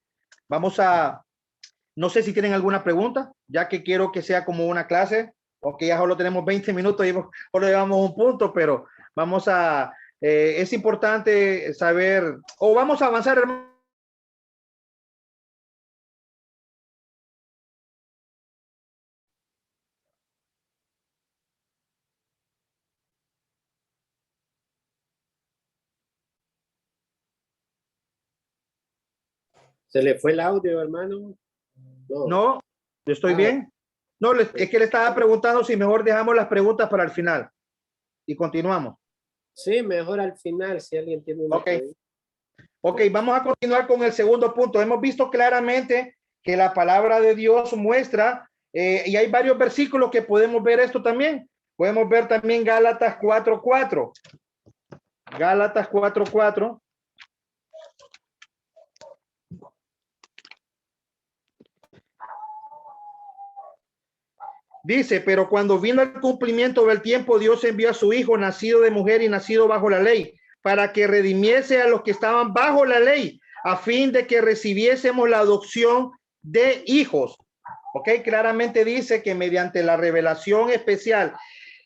No sé si tienen alguna pregunta, ya que quiero que sea como una clase, porque ya solo tenemos 20 minutos y solo llevamos un punto, pero es importante saber, o vamos a avanzar, hermano.
¿Se le fue el audio, hermano?
No, yo estoy bien. No, es que le estaba preguntando si mejor dejamos las preguntas para el final y continuamos.
Sí, mejor al final, si alguien tiene una pregunta.
Ok, vamos a continuar con el segundo punto. Hemos visto claramente que la palabra de Dios muestra, y hay varios versículos que podemos ver esto también. Podemos ver también Gálatas 4:4. Gálatas 4:4. Dice, pero cuando vino el cumplimiento del tiempo, Dios envió a su hijo, nacido de mujer y nacido bajo la ley, para que redimiese a los que estaban bajo la ley, a fin de que recibiésemos la adopción de hijos. Ok, claramente dice que mediante la revelación especial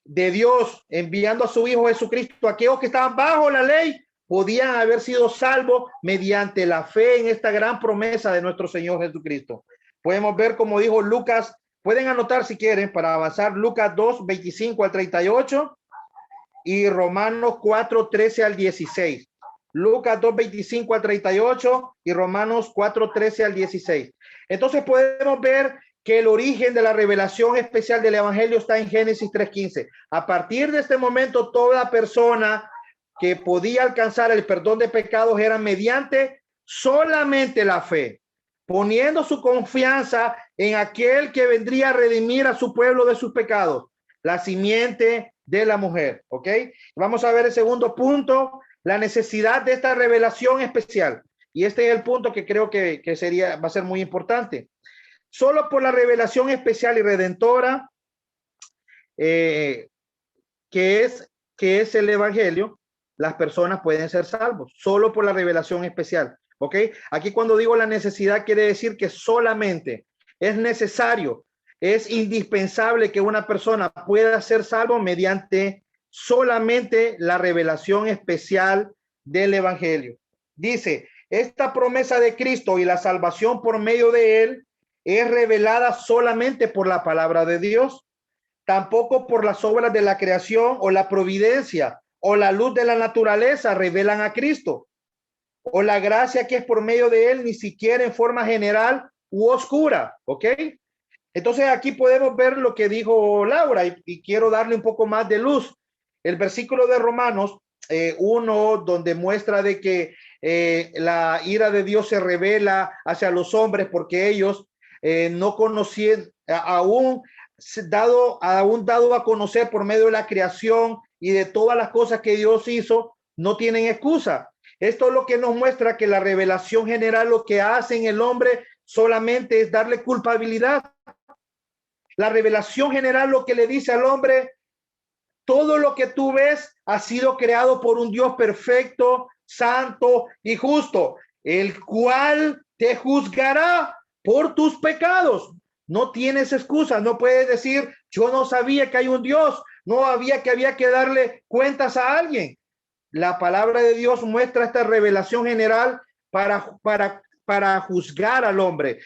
de Dios enviando a su hijo Jesucristo, aquellos que estaban bajo la ley podían haber sido salvos mediante la fe en esta gran promesa de nuestro Señor Jesucristo. Podemos ver, como dijo Lucas. Pueden anotar si quieren para avanzar, Lucas 2:25 al 38 y Romanos 4:13 al 16. Lucas 2:25 al 38 y Romanos 4:13 al 16. Entonces podemos ver que el origen de la revelación especial del evangelio está en Génesis 3:15. A partir de este momento, toda persona que podía alcanzar el perdón de pecados era mediante solamente la fe, poniendo su confianza en aquel que vendría a redimir a su pueblo de sus pecados, la simiente de la mujer. ¿Ok? Vamos a ver el segundo punto, la necesidad de esta revelación especial. Y este es el punto que creo que va a ser muy importante. Solo por la revelación especial y redentora que es el evangelio, las personas pueden ser salvos. Solo por la revelación especial. ¿Ok? Aquí cuando digo la necesidad quiere decir que solamente es necesario, es indispensable que una persona pueda ser salvo mediante solamente la revelación especial del evangelio. Dice, esta promesa de Cristo y la salvación por medio de él es revelada solamente por la palabra de Dios, tampoco por las obras de la creación o la providencia o la luz de la naturaleza revelan a Cristo, o la gracia que es por medio de él, ni siquiera en forma general u oscura. ¿Ok? Entonces aquí podemos ver lo que dijo Laura y quiero darle un poco más de luz. El versículo de Romanos 1, donde muestra de que la ira de Dios se revela hacia los hombres porque ellos no conocían, aún dado a conocer por medio de la creación y de todas las cosas que Dios hizo, no tienen excusa. Esto es lo que nos muestra que la revelación general lo que hace en el hombre solamente es darle culpabilidad. La revelación general lo que le dice al hombre, todo lo que tú ves ha sido creado por un Dios perfecto, santo y justo, el cual te juzgará por tus pecados. No tienes excusa, no puedes decir, yo no sabía que hay un Dios, no había que darle cuentas a alguien. La palabra de Dios muestra esta revelación general para juzgar al hombre,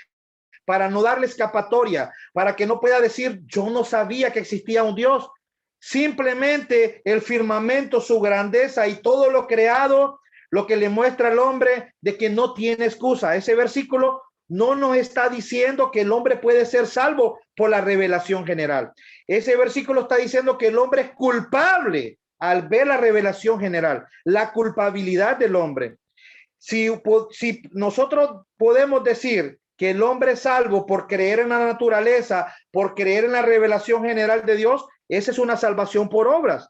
para no darle escapatoria, para que no pueda decir, yo no sabía que existía un Dios. Simplemente el firmamento, su grandeza y todo lo creado, lo que le muestra al hombre de que no tiene excusa. Ese versículo no nos está diciendo que el hombre puede ser salvo por la revelación general. Ese versículo está diciendo que el hombre es culpable al ver la revelación general, la culpabilidad del hombre. Si nosotros podemos decir que el hombre es salvo por creer en la naturaleza, por creer en la revelación general de Dios, esa es una salvación por obras.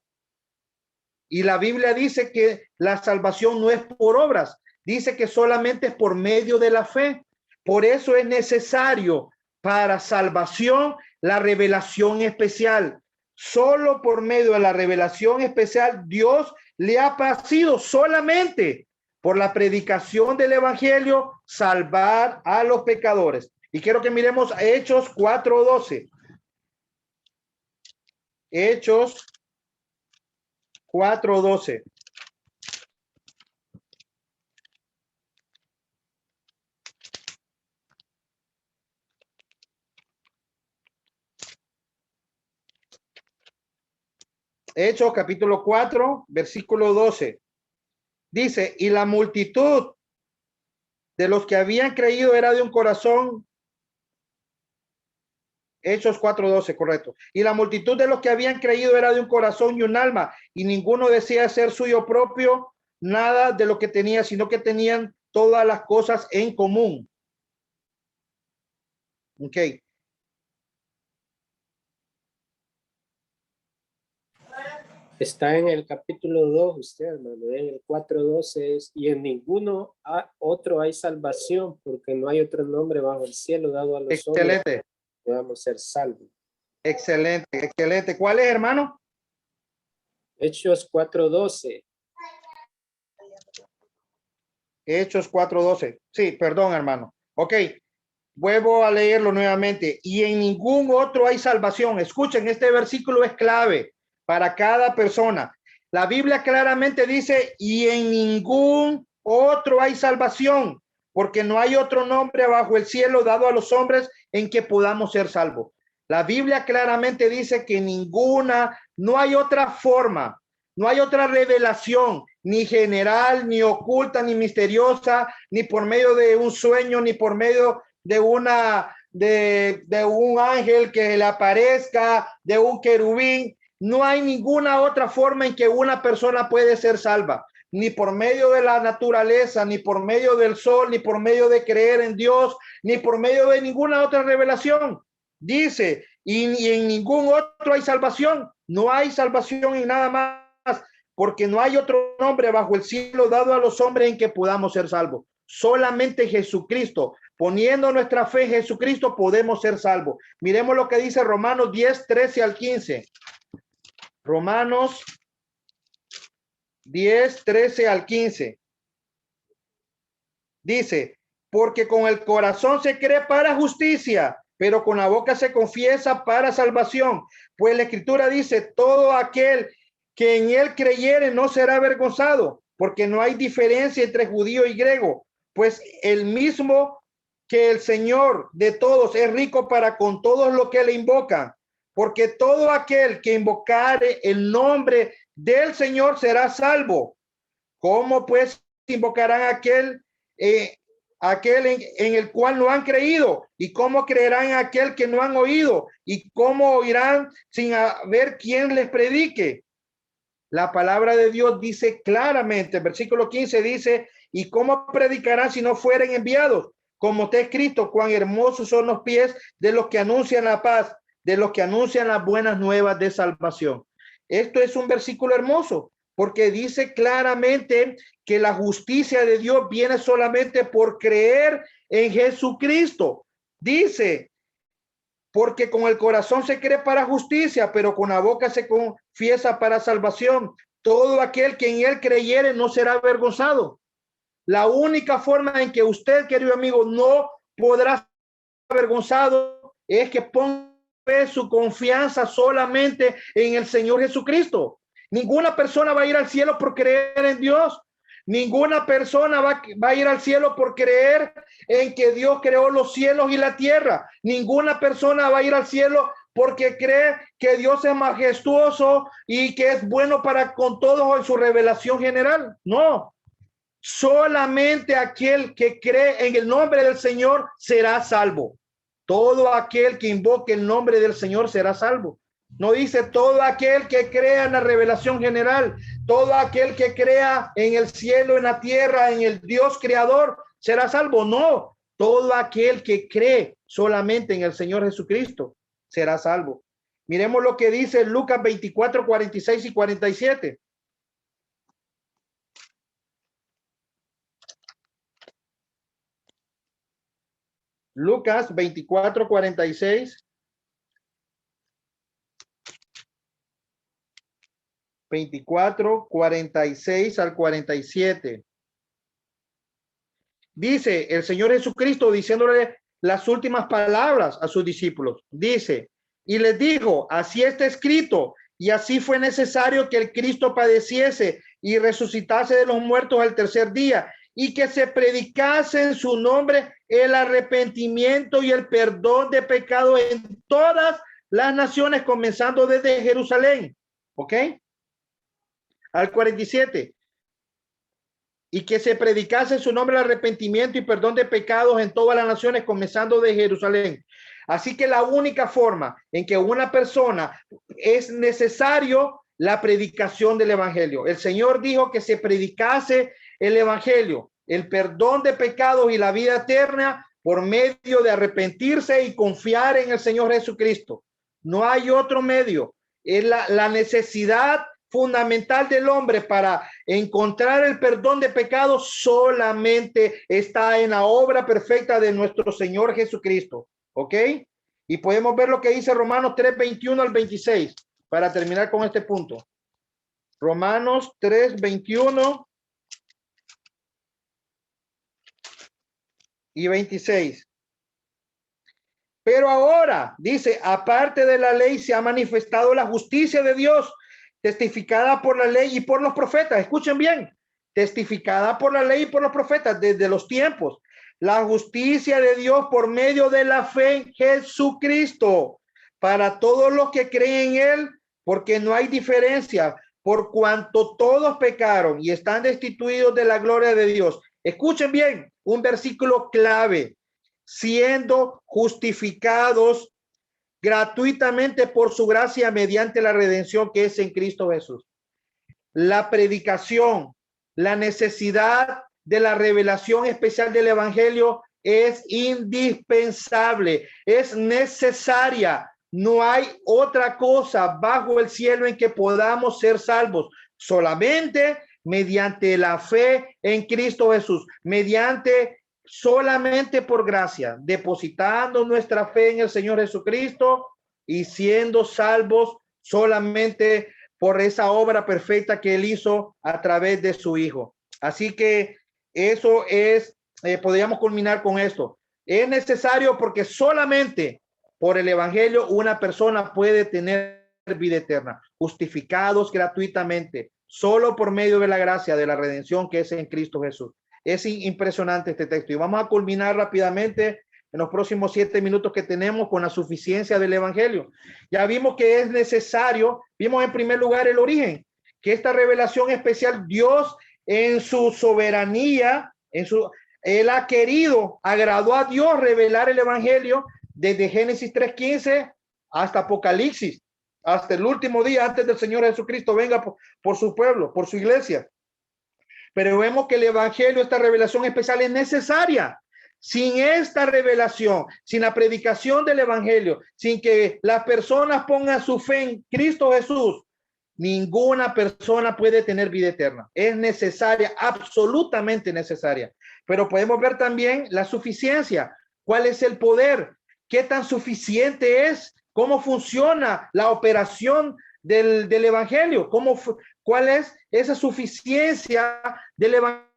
Y la Biblia dice que la salvación no es por obras, dice que solamente es por medio de la fe. Por eso es necesario para salvación la revelación especial. Solo por medio de la revelación especial Dios le ha placido solamente por la predicación del evangelio salvar a los pecadores. Y quiero que miremos Hechos 4:12. Hechos 4:12. Hechos capítulo 4, versículo 12. Dice, y la multitud de los que habían creído era de un corazón. Hechos 4:12, correcto. Y la multitud de los que habían creído era de un corazón y un alma, y ninguno decía ser suyo propio nada de lo que tenía, sino que tenían todas las cosas en común. Ok.
Está en el capítulo 2, usted, hermano, en el 4:12 es, y en ninguno otro hay salvación, porque no hay otro nombre bajo el cielo dado a los hombres que podamos ser salvos.
Excelente, excelente. ¿Cuál es, hermano?
Hechos 4:12.
Hechos 4:12. Sí, perdón, hermano. Ok, vuelvo a leerlo nuevamente. Y en ningún otro hay salvación. Escuchen, este versículo es clave para cada persona. La Biblia claramente dice, y en ningún otro hay salvación, porque no hay otro nombre bajo el cielo dado a los hombres en que podamos ser salvos. La Biblia claramente dice que no hay otra forma, no hay otra revelación ni general, ni oculta, ni misteriosa, ni por medio de un sueño, ni por medio de un ángel que le aparezca, de un querubín. No hay ninguna otra forma en que una persona puede ser salva, ni por medio de la naturaleza, ni por medio del sol, ni por medio de creer en Dios, ni por medio de ninguna otra revelación. Dice, y en ningún otro hay salvación. No hay salvación en nada más, porque no hay otro nombre bajo el cielo dado a los hombres en que podamos ser salvos. Solamente Jesucristo. Poniendo nuestra fe en Jesucristo podemos ser salvos. Miremos lo que dice Romanos 10, 13 al 15. Romanos 10, 13 al 15. Dice, porque con el corazón se cree para justicia, pero con la boca se confiesa para salvación. Pues la Escritura dice, todo aquel que en él creyere no será avergonzado, porque no hay diferencia entre judío y griego, pues el mismo que el Señor de todos es rico para con todos los que le invocan, porque todo aquel que invocare el nombre del Señor será salvo. ¿Cómo pues invocarán aquel en el cual no han creído? ¿Y cómo creerán en aquel que no han oído? ¿Y cómo oirán sin haber quien les predique? La palabra de Dios dice claramente, versículo 15 dice, ¿y cómo predicarán si no fueren enviados? Como está escrito, cuán hermosos son los pies de los que anuncian la paz, de los que anuncian las buenas nuevas de salvación. Esto es un versículo hermoso, porque dice claramente que la justicia de Dios viene solamente por creer en Jesucristo. Dice, porque con el corazón se cree para justicia, pero con la boca se confiesa para salvación. Todo aquel que en él creyere no será avergonzado. La única forma en que usted, querido amigo, no podrá ser avergonzado es que ponga su confianza solamente en el Señor Jesucristo. Ninguna persona va a ir al cielo por creer en Dios. Ninguna persona va a ir al cielo por creer en que Dios creó los cielos y la tierra. Ninguna persona va a ir al cielo porque cree que Dios es majestuoso y que es bueno para con todos en su revelación general. No. Solamente aquel que cree en el nombre del Señor será salvo. Todo aquel que invoque el nombre del Señor será salvo. No dice todo aquel que crea en la revelación general, todo aquel que crea en el cielo, en la tierra, en el Dios creador, será salvo. No, todo aquel que cree solamente en el Señor Jesucristo será salvo. Miremos lo que dice Lucas 24, 46 y 47. Lucas 24, 46. 24, 46 al 47. Dice el Señor Jesucristo diciéndole las últimas palabras a sus discípulos. Dice, y les dijo, así está escrito, y así fue necesario que el Cristo padeciese y resucitase de los muertos al tercer día, y que se predicase en su nombre el arrepentimiento y el perdón de pecados en todas las naciones, comenzando desde Jerusalén. ¿Ok? Al 47. Y que se predicase en su nombre el arrepentimiento y perdón de pecados en todas las naciones, comenzando de Jerusalén. Así que la única forma en que una persona es necesario la predicación del evangelio. El Señor dijo que se predicase el evangelio, el perdón de pecados y la vida eterna por medio de arrepentirse y confiar en el Señor Jesucristo. No hay otro medio. Es la necesidad fundamental del hombre para encontrar el perdón de pecados solamente está en la obra perfecta de nuestro Señor Jesucristo. ¿Ok? Y podemos ver lo que dice Romanos 3, 21 al 26 para terminar con este punto. Romanos 3, 21 y 26. Pero ahora, dice, aparte de la ley se ha manifestado la justicia de Dios, testificada por la ley y por los profetas. Escuchen bien, testificada por la ley y por los profetas desde los tiempos. La justicia de Dios por medio de la fe en Jesucristo para todos los que creen en él, porque no hay diferencia, por cuanto todos pecaron y están destituidos de la gloria de Dios. Escuchen bien, un versículo clave, siendo justificados gratuitamente por su gracia mediante la redención que es en Cristo Jesús. La predicación, la necesidad de la revelación especial del evangelio es indispensable, es necesaria. No hay otra cosa bajo el cielo en que podamos ser salvos, solamente mediante la fe en Cristo Jesús, solamente por gracia, depositando nuestra fe en el Señor Jesucristo y siendo salvos solamente por esa obra perfecta que Él hizo a través de su Hijo. Así que eso es, podríamos culminar con esto. Es necesario porque solamente por el evangelio una persona puede tener vida eterna, justificados gratuitamente, solo por medio de la gracia de la redención que es en Cristo Jesús. Es impresionante este texto y vamos a culminar rápidamente en los próximos 7 minutos que tenemos con la suficiencia del evangelio. Ya vimos que es necesario, vimos en primer lugar el origen, que esta revelación especial Dios en su soberanía, Él ha querido, agradó a Dios revelar el evangelio desde Génesis 3:15 hasta Apocalipsis, hasta el último día antes del Señor Jesucristo venga por su pueblo, por su iglesia. Pero vemos que el evangelio, esta revelación especial es necesaria. Sin esta revelación, sin la predicación del evangelio, sin que las personas pongan su fe en Cristo Jesús, ninguna persona puede tener vida eterna. Es necesaria, absolutamente necesaria. Pero podemos ver también la suficiencia. ¿Cuál es el poder? ¿Qué tan suficiente es? ¿Cómo funciona la operación del evangelio? ¿Cuál es esa suficiencia del evangelio?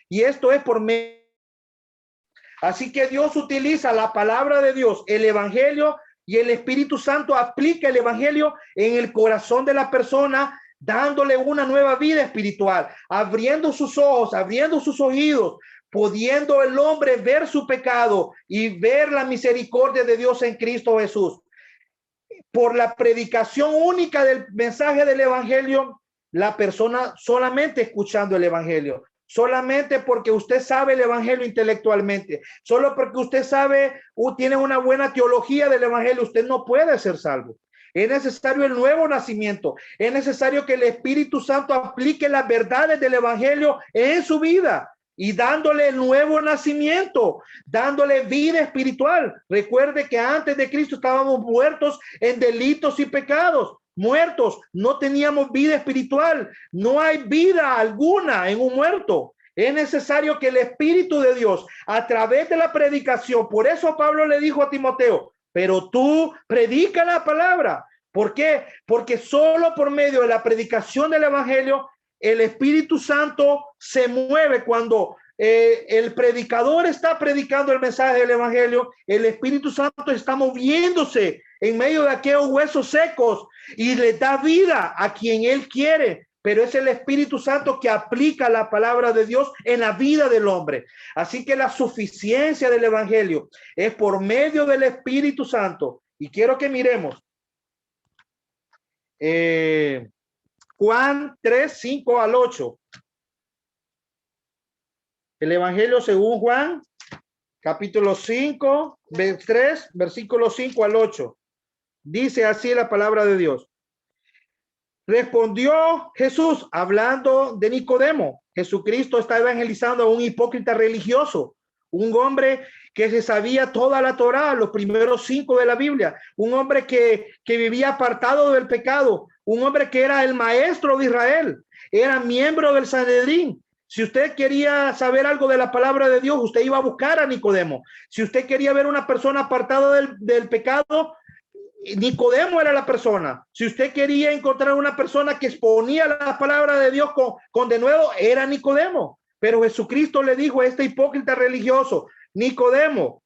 Y esto es por medio. Así que Dios utiliza la palabra de Dios, el evangelio, y el Espíritu Santo aplica el evangelio en el corazón de la persona, dándole una nueva vida espiritual, abriendo sus ojos, abriendo sus oídos, pudiendo el hombre ver su pecado y ver la misericordia de Dios en Cristo Jesús. Por la predicación única del mensaje del evangelio, la persona solamente escuchando el evangelio, solamente porque usted sabe el evangelio intelectualmente, solo porque usted sabe o tiene una buena teología del evangelio, usted no puede ser salvo. Es necesario el nuevo nacimiento. Es necesario que el Espíritu Santo aplique las verdades del evangelio en su vida y dándole el nuevo nacimiento, dándole vida espiritual. Recuerde que antes de Cristo estábamos muertos en delitos y pecados. Muertos, no teníamos vida espiritual, no hay vida alguna en un muerto. Es necesario que el Espíritu de Dios, a través de la predicación, por eso Pablo le dijo a Timoteo, pero tú predica la palabra. ¿Por qué? Porque solo por medio de la predicación del evangelio, el Espíritu Santo se mueve. Cuando el predicador está predicando el mensaje del evangelio, el Espíritu Santo está moviéndose en medio de aquellos huesos secos y le da vida a quien él quiere. Pero es el Espíritu Santo que aplica la palabra de Dios en la vida del hombre. Así que la suficiencia del evangelio es por medio del Espíritu Santo. Y quiero que miremos Juan 3:5-8. El evangelio según Juan, capítulo 5, 3, versículos 5-8. Dice así la palabra de Dios. Respondió Jesús hablando de Nicodemo. Jesucristo está evangelizando a un hipócrita religioso, un hombre que se sabía toda la Torá, los primeros 5 de la Biblia, un hombre que vivía apartado del pecado, un hombre que era el maestro de Israel, era miembro del Sanedrín. Si usted quería saber algo de la palabra de Dios, usted iba a buscar a Nicodemo. Si usted quería ver una persona apartada del pecado, Nicodemo era la persona. Si usted quería encontrar una persona que exponía la palabra de Dios con de nuevo, era Nicodemo. Pero Jesucristo le dijo a este hipócrita religioso, Nicodemo,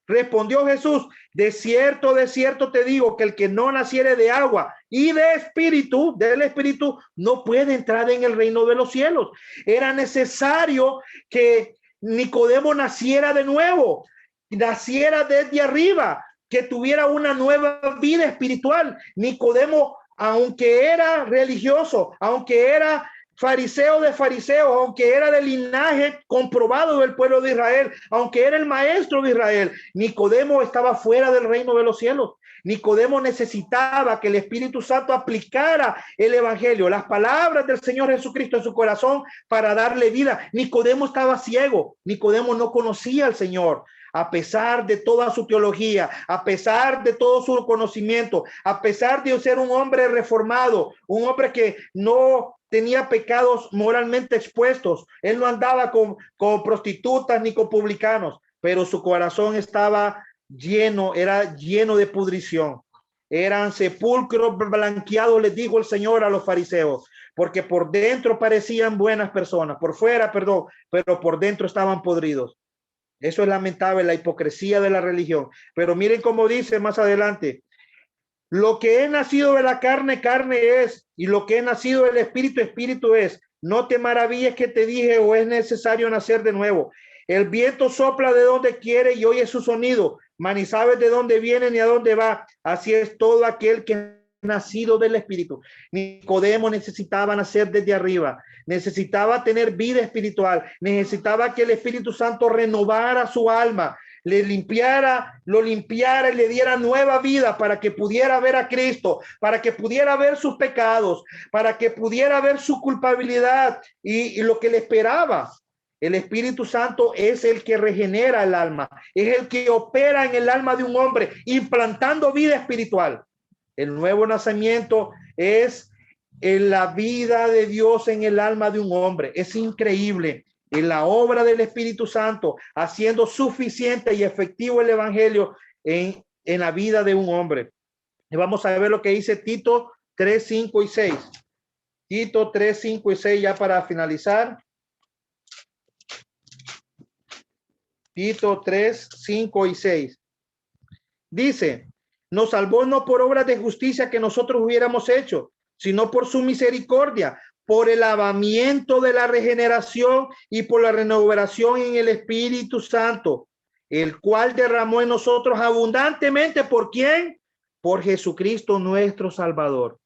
respondió Jesús, de cierto te digo que el que no naciere de agua y de espíritu, del espíritu, no puede entrar en el reino de los cielos. Era necesario que Nicodemo naciera de nuevo, naciera desde arriba, que tuviera una nueva vida espiritual. Nicodemo aunque era religioso, aunque era fariseo de fariseos, aunque era del linaje comprobado del pueblo de Israel, aunque era el maestro de Israel, Nicodemo estaba fuera del reino de los cielos. Nicodemo necesitaba que el Espíritu Santo aplicara el evangelio, las palabras del Señor Jesucristo en su corazón para darle vida. Nicodemo estaba ciego, Nicodemo no conocía al Señor. A pesar de toda su teología, a pesar de todo su conocimiento, a pesar de ser un hombre reformado, un hombre que no tenía pecados moralmente expuestos, él no andaba con prostitutas ni con publicanos, pero su corazón estaba lleno, era lleno de pudrición. Eran sepulcros blanqueados, les dijo el Señor a los fariseos, porque por dentro parecían buenas personas, por fuera, perdón, pero por dentro estaban podridos. Eso es lamentable, la hipocresía de la religión. Pero miren cómo dice más adelante: lo que es nacido de la carne, carne es, y lo que es nacido del espíritu, espíritu es. No te maravilles que te dije, o es necesario nacer de nuevo. El viento sopla de donde quiere y oye su sonido, mas ni sabes de dónde viene ni a dónde va. Así es todo aquel que es nacido del espíritu. Nicodemo necesitaba nacer desde arriba, necesitaba tener vida espiritual, necesitaba que el Espíritu Santo renovara su alma, le limpiara, lo limpiara y le diera nueva vida para que pudiera ver a Cristo, para que pudiera ver sus pecados, para que pudiera ver su culpabilidad y lo que le esperaba. El Espíritu Santo es el que regenera el alma, es el que opera en el alma de un hombre, implantando vida espiritual. El nuevo nacimiento es en la vida de Dios en el alma de un hombre. Es increíble. En la obra del Espíritu Santo, haciendo suficiente y efectivo el evangelio en la vida de un hombre. Y vamos a ver lo que dice Tito 3, 5 y 6. Tito 3, 5 y 6 ya para finalizar. Tito 3, 5 y 6. Dice: nos salvó no por obras de justicia que nosotros hubiéramos hecho, sino por su misericordia, por el lavamiento de la regeneración y por la renovación en el Espíritu Santo, el cual derramó en nosotros abundantemente. ¿Por quién? Por Jesucristo nuestro Salvador.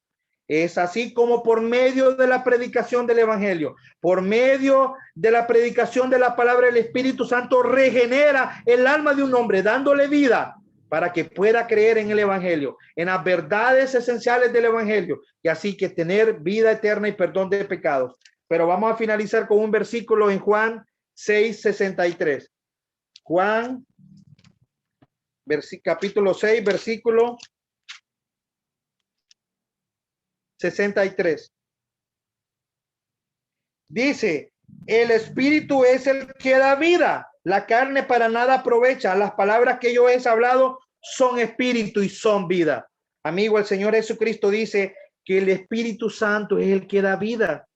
Es así como por medio de la predicación del evangelio, por medio de la predicación de la palabra, el Espíritu Santo regenera el alma de un hombre, dándole vida para que pueda creer en el evangelio, en las verdades esenciales del evangelio, y así que tener vida eterna y perdón de pecados. Pero vamos a finalizar con un versículo en Juan 6, 63. Juan, capítulo 6, versículo 63. Dice: el espíritu es el que da vida, la carne para nada aprovecha. Las palabras que yo he hablado son espíritu y son vida. Amigo, el Señor Jesucristo dice que el Espíritu Santo es el que da vida.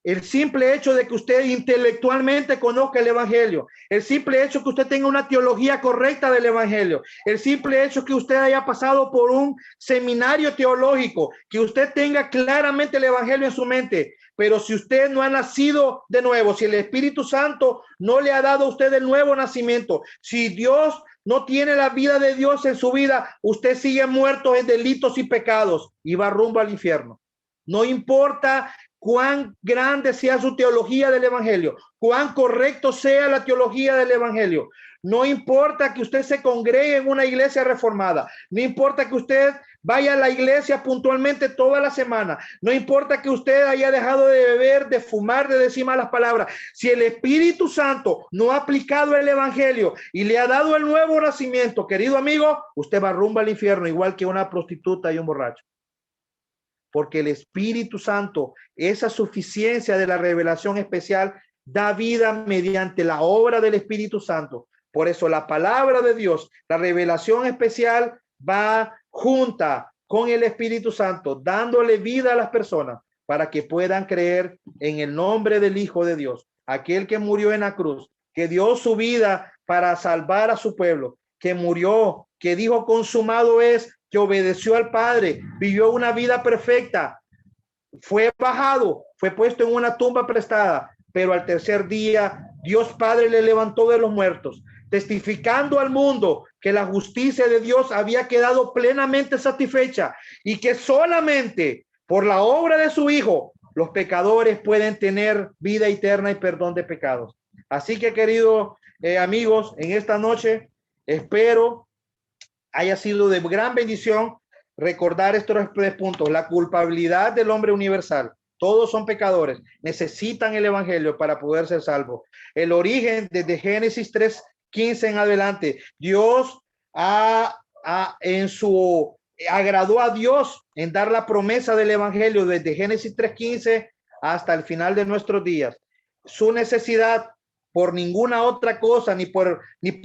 El simple hecho de que usted intelectualmente conozca el evangelio, el simple hecho que usted tenga una teología correcta del evangelio, el simple hecho que usted haya pasado por un seminario teológico, que usted tenga claramente el evangelio en su mente, pero si usted no ha nacido de nuevo, si el Espíritu Santo no le ha dado a usted el nuevo nacimiento, si Dios no tiene la vida de Dios en su vida, usted sigue muerto en delitos y pecados y va rumbo al infierno. No importa cuán grande sea su teología del evangelio, cuán correcto sea la teología del evangelio. No importa que usted se congregue en una iglesia reformada, no importa que usted vaya a la iglesia puntualmente toda la semana, no importa que usted haya dejado de beber, de fumar, de decir malas palabras. Si el Espíritu Santo no ha aplicado el evangelio y le ha dado el nuevo nacimiento, querido amigo, usted va rumbo al infierno, igual que una prostituta y un borracho. Porque el Espíritu Santo, esa suficiencia de la revelación especial, da vida mediante la obra del Espíritu Santo. Por eso la palabra de Dios, la revelación especial, va junta con el Espíritu Santo, dándole vida a las personas para que puedan creer en el nombre del Hijo de Dios, aquel que murió en la cruz, que dio su vida para salvar a su pueblo, que murió, que dijo consumado es, que obedeció al Padre, vivió una vida perfecta, fue bajado, fue puesto en una tumba prestada, pero al tercer día Dios Padre le levantó de los muertos. testificando al mundo que la justicia de Dios había quedado plenamente satisfecha y que solamente por la obra de su Hijo los pecadores pueden tener vida eterna y perdón de pecados. Así que, queridos amigos, en esta noche espero haya sido de gran bendición recordar estos 3 puntos. La culpabilidad del hombre universal. Todos son pecadores, necesitan el evangelio para poder ser salvos. El origen desde Génesis 3:15 en adelante. Dios agradó a Dios en dar la promesa del evangelio desde Génesis 3:15 hasta el final de nuestros días. Su necesidad por ninguna otra cosa, ni por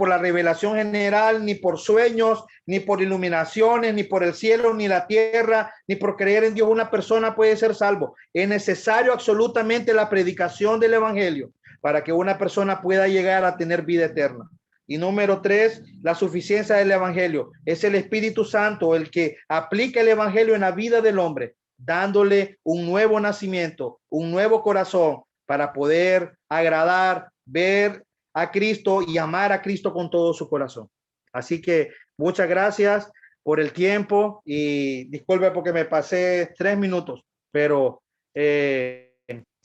la revelación general, ni por sueños, ni por iluminaciones, ni por el cielo, ni la tierra, ni por creer en Dios, una persona puede ser salvo. Es necesario absolutamente la predicación del evangelio para que una persona pueda llegar a tener vida eterna. Y número 3, la suficiencia del evangelio. Es el Espíritu Santo el que aplica el evangelio en la vida del hombre, dándole un nuevo nacimiento, un nuevo corazón para poder agradar, ver a Cristo y amar a Cristo con todo su corazón. Así que muchas gracias por el tiempo y disculpe porque me pasé 3 minutos, pero si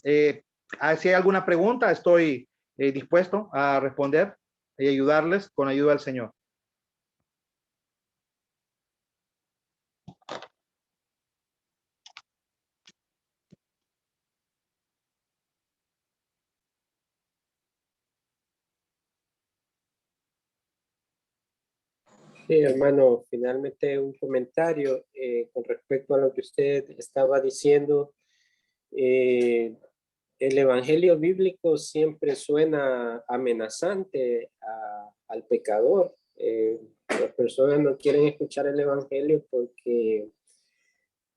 hay alguna pregunta, estoy dispuesto a responder y ayudarles con ayuda del Señor.
Sí, hermano, finalmente un comentario con respecto a lo que usted estaba diciendo. El evangelio bíblico siempre suena amenazante al pecador. Las personas no quieren escuchar el evangelio porque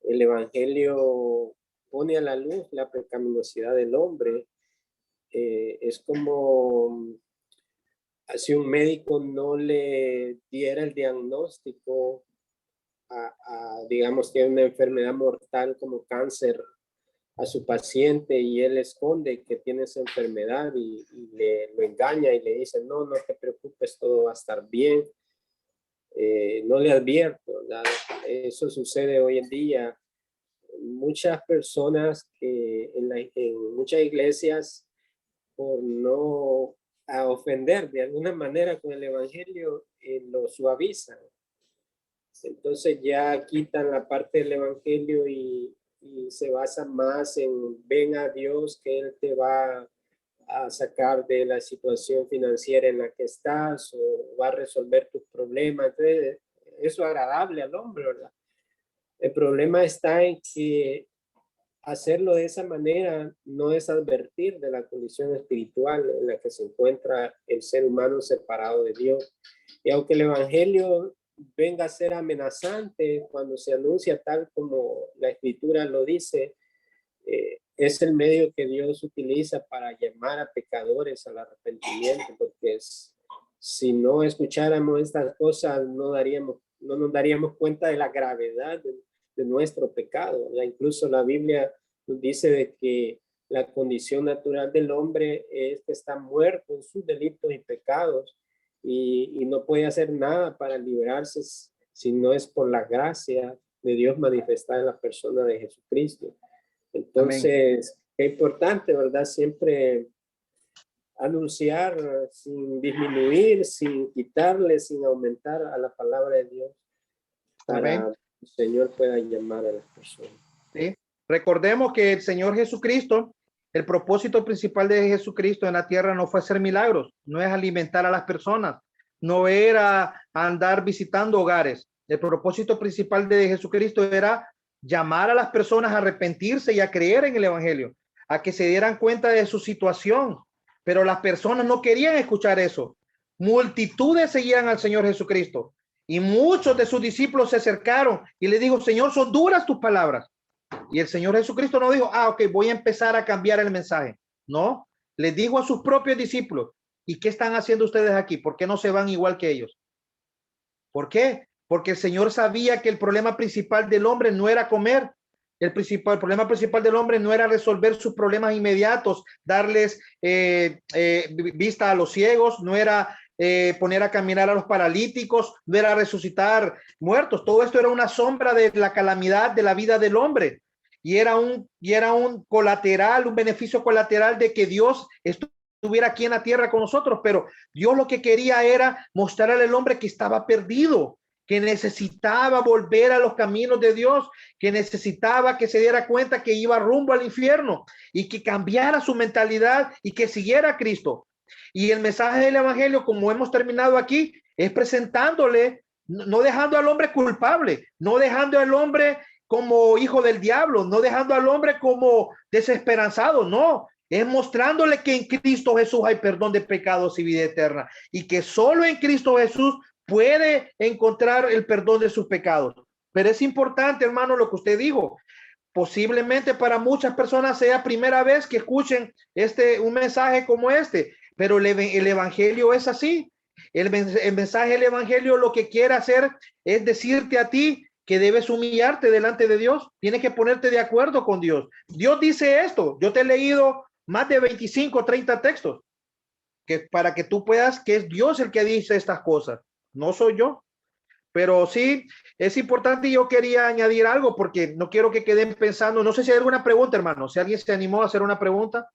el evangelio pone a la luz la pecaminosidad del hombre. Es como si un médico no le diera el diagnóstico digamos, tiene una enfermedad mortal como cáncer a su paciente y él esconde que tiene esa enfermedad y lo engaña y le dice, no te preocupes, todo va a estar bien. No le advierto, ¿verdad? Eso sucede hoy en día. Muchas personas que en muchas iglesias, por no ofender de alguna manera con el evangelio, lo suavizan. Entonces ya quitan la parte del evangelio y se basan más en ven a Dios que Él te va a sacar de la situación financiera en la que estás o va a resolver tus problemas. Entonces, eso es agradable al hombre, ¿verdad? El problema está en que hacerlo de esa manera no es advertir de la condición espiritual en la que se encuentra el ser humano separado de Dios. Y aunque el evangelio venga a ser amenazante cuando se anuncia tal como la escritura lo dice, es el medio que Dios utiliza para llamar a pecadores al arrepentimiento, porque si no escucháramos estas cosas no nos daríamos cuenta de la gravedad de nuestro pecado, ¿verdad? Incluso la Biblia nos dice de que la condición natural del hombre es que está muerto en sus delitos y pecados y no puede hacer nada para liberarse si no es por la gracia de Dios manifestada en la persona de Jesucristo. Entonces, es importante, ¿verdad? Siempre anunciar sin disminuir, sin quitarle, sin aumentar a la palabra de Dios para que el Señor pueda llamar a las personas.
Sí. Recordemos que el Señor Jesucristo, el propósito principal de Jesucristo en la tierra no fue hacer milagros, no es alimentar a las personas, no era andar visitando hogares. El propósito principal de Jesucristo era llamar a las personas a arrepentirse y a creer en el evangelio, a que se dieran cuenta de su situación. Pero las personas no querían escuchar eso. Multitudes seguían al Señor Jesucristo y muchos de sus discípulos se acercaron y le dijo, Señor, son duras tus palabras. Y el Señor Jesucristo no dijo, ok, voy a empezar a cambiar el mensaje. No, les dijo a sus propios discípulos, ¿y qué están haciendo ustedes aquí? ¿Por qué no se van igual que ellos? ¿Por qué? Porque el Señor sabía que el problema principal del hombre no era comer. El problema principal del hombre no era resolver sus problemas inmediatos, darles vista a los ciegos, no era poner a caminar a los paralíticos, no era resucitar muertos. Todo esto era una sombra de la calamidad de la vida del hombre. Y era un colateral, un beneficio colateral de que Dios estuviera aquí en la tierra con nosotros. Pero Dios lo que quería era mostrarle al hombre que estaba perdido, que necesitaba volver a los caminos de Dios, que necesitaba que se diera cuenta que iba rumbo al infierno y que cambiara su mentalidad y que siguiera a Cristo. Y el mensaje del evangelio, como hemos terminado aquí, es presentándole, no dejando al hombre culpable, no dejando al hombre como hijo del diablo, no dejando al hombre como desesperanzado, no, es mostrándole que en Cristo Jesús hay perdón de pecados y vida eterna, y que solo en Cristo Jesús puede encontrar el perdón de sus pecados. Pero es importante, hermano, lo que usted dijo. Posiblemente para muchas personas sea primera vez que escuchen un mensaje como este, pero el evangelio es así. El mensaje del evangelio lo que quiere hacer es decirte a ti que debes humillarte delante de Dios. Tienes que ponerte de acuerdo con Dios. Dios dice esto. Yo te he leído más de 25, 30 textos para que tú puedas, que es Dios el que dice estas cosas. No soy yo. Pero sí, es importante y yo quería añadir algo porque no quiero que queden pensando. No sé si hay alguna pregunta, hermano. Si alguien se animó a hacer una pregunta.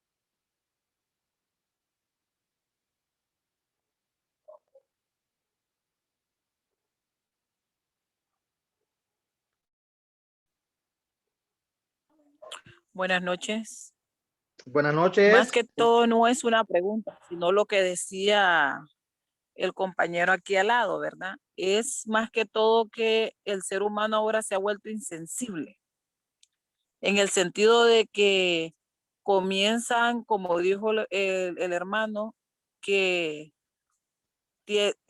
Buenas noches.
Buenas noches.
Más que todo no es una pregunta, sino lo que decía el compañero aquí al lado, ¿verdad? Es más que todo que el ser humano ahora se ha vuelto insensible, en el sentido de que comienzan, como dijo el hermano, que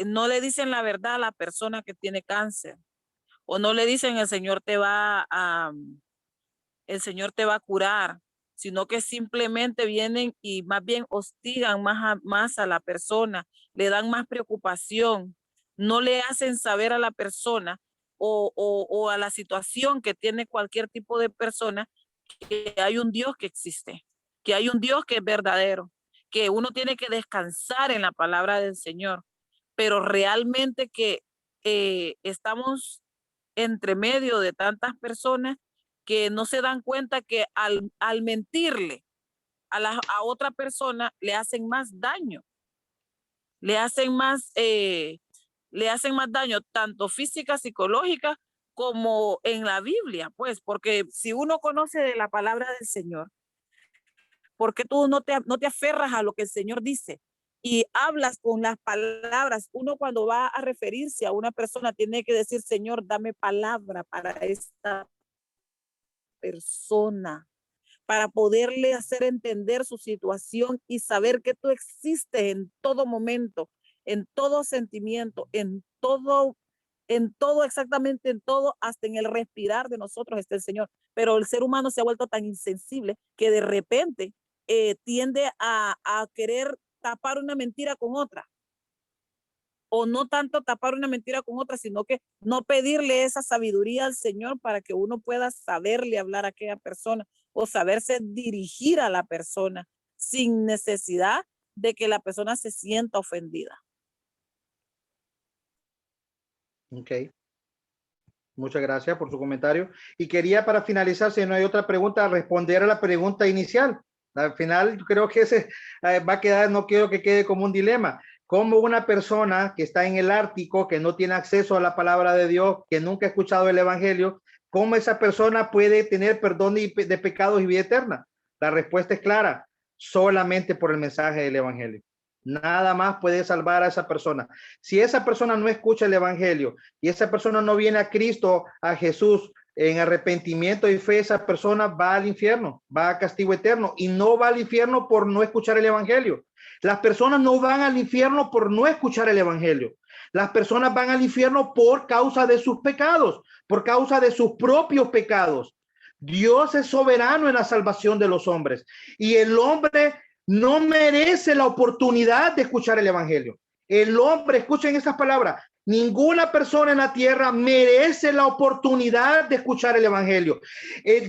no le dicen la verdad a la persona que tiene cáncer, o no le dicen el Señor te va a curar, sino que simplemente vienen y más bien hostigan más a la persona, le dan más preocupación, no le hacen saber a la persona o a la situación que tiene cualquier tipo de persona que hay un Dios que existe, que hay un Dios que es verdadero, que uno tiene que descansar en la palabra del Señor, pero realmente que estamos entre medio de tantas personas que no se dan cuenta que al mentirle a otra persona le hacen más daño, le hacen más daño tanto física, psicológica, como en la Biblia, pues, porque si uno conoce de la palabra del Señor, ¿por qué tú no te aferras a lo que el Señor dice? Y hablas con las palabras. Uno cuando va a referirse a una persona tiene que decir, Señor, dame palabra para esta persona, para poderle hacer entender su situación y saber que tú existes en todo momento, en todo sentimiento, en todo, exactamente en todo, hasta en el respirar de nosotros está el Señor. Pero el ser humano se ha vuelto tan insensible que de repente tiende a querer tapar una mentira con otra. O no tanto tapar una mentira con otra, sino que no pedirle esa sabiduría al Señor para que uno pueda saberle hablar a aquella persona o saberse dirigir a la persona sin necesidad de que la persona se sienta ofendida.
Ok. Muchas gracias por su comentario. Y quería, para finalizar, si no hay otra pregunta, responder a la pregunta inicial. Al final, creo que ese va a quedar, no quiero que quede como un dilema. Como una persona que está en el Ártico, que no tiene acceso a la palabra de Dios, que nunca ha escuchado el evangelio, ¿cómo esa persona puede tener perdón de pecados y vida eterna? La respuesta es clara, solamente por el mensaje del evangelio. Nada más puede salvar a esa persona. Si esa persona no escucha el evangelio y esa persona no viene a Cristo, a Jesús, en arrepentimiento y fe, esa persona va al infierno, va a castigo eterno, y no va al infierno por no escuchar el evangelio. Las personas no van al infierno por no escuchar el evangelio. Las personas van al infierno por causa de sus pecados, por causa de sus propios pecados. Dios es soberano en la salvación de los hombres, y el hombre no merece la oportunidad de escuchar el evangelio. El hombre, escuchen estas palabras, ninguna persona en la tierra merece la oportunidad de escuchar el evangelio.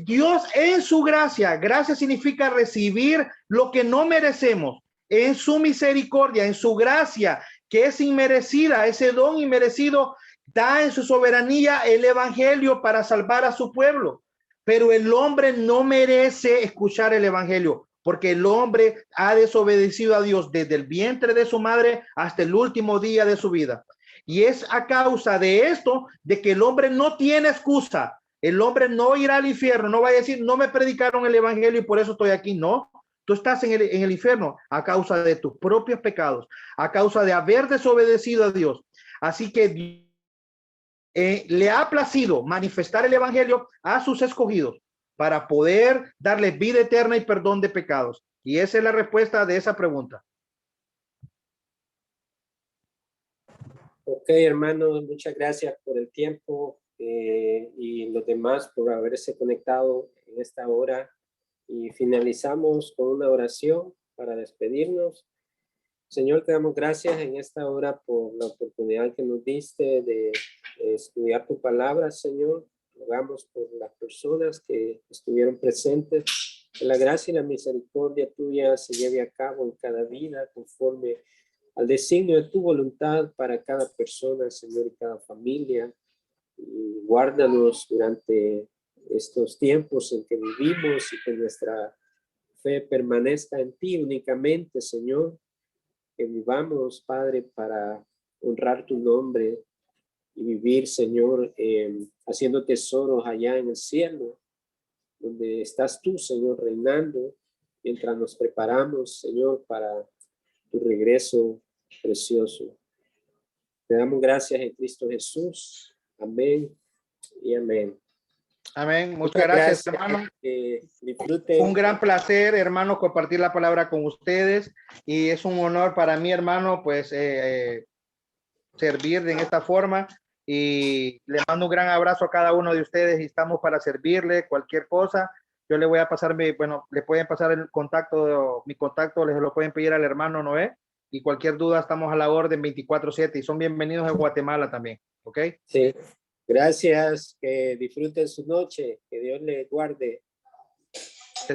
Dios en su gracia, gracia significa recibir lo que no merecemos, en su misericordia, en su gracia, que es inmerecida, ese don inmerecido, da en su soberanía el evangelio para salvar a su pueblo. Pero el hombre no merece escuchar el evangelio, porque el hombre ha desobedecido a Dios desde el vientre de su madre hasta el último día de su vida. Y es a causa de esto, de que el hombre no tiene excusa. El hombre no irá al infierno, no va a decir, no me predicaron el evangelio y por eso estoy aquí. No, tú estás en el infierno a causa de tus propios pecados, a causa de haber desobedecido a Dios. Así que le ha placido manifestar el evangelio a sus escogidos para poder darles vida eterna y perdón de pecados. Y esa es la respuesta de esa pregunta.
Ok, hermanos, muchas gracias por el tiempo y los demás por haberse conectado en esta hora. Y finalizamos con una oración para despedirnos. Señor, te damos gracias en esta hora por la oportunidad que nos diste de estudiar tu palabra, Señor. Rogamos por las personas que estuvieron presentes, que la gracia y la misericordia tuya se lleve a cabo en cada vida conforme al designio de tu voluntad para cada persona, Señor, y cada familia. Y guárdanos durante estos tiempos en que vivimos y que nuestra fe permanezca en ti únicamente, Señor. Que vivamos, Padre, para honrar tu nombre y vivir, Señor, haciendo tesoros allá en el cielo, donde estás tú, Señor, reinando, mientras nos preparamos, Señor, para tu regreso precioso. Te damos gracias en Cristo Jesús. Amén y amén.
Amén. Muchas gracias, hermano.
Disfruten.
Un gran placer, hermano, compartir la palabra con ustedes. Y es un honor para mí, hermano, pues servir en esta forma. Y le mando un gran abrazo a cada uno de ustedes y estamos para servirle cualquier cosa. Yo le voy a pasar le pueden pasar el contacto, mi contacto, les lo pueden pedir al hermano Noé. Y cualquier duda, estamos a la orden 24/7 y son bienvenidos en Guatemala también. ¿Ok?
Sí. Gracias, que disfruten su noche, que Dios les guarde.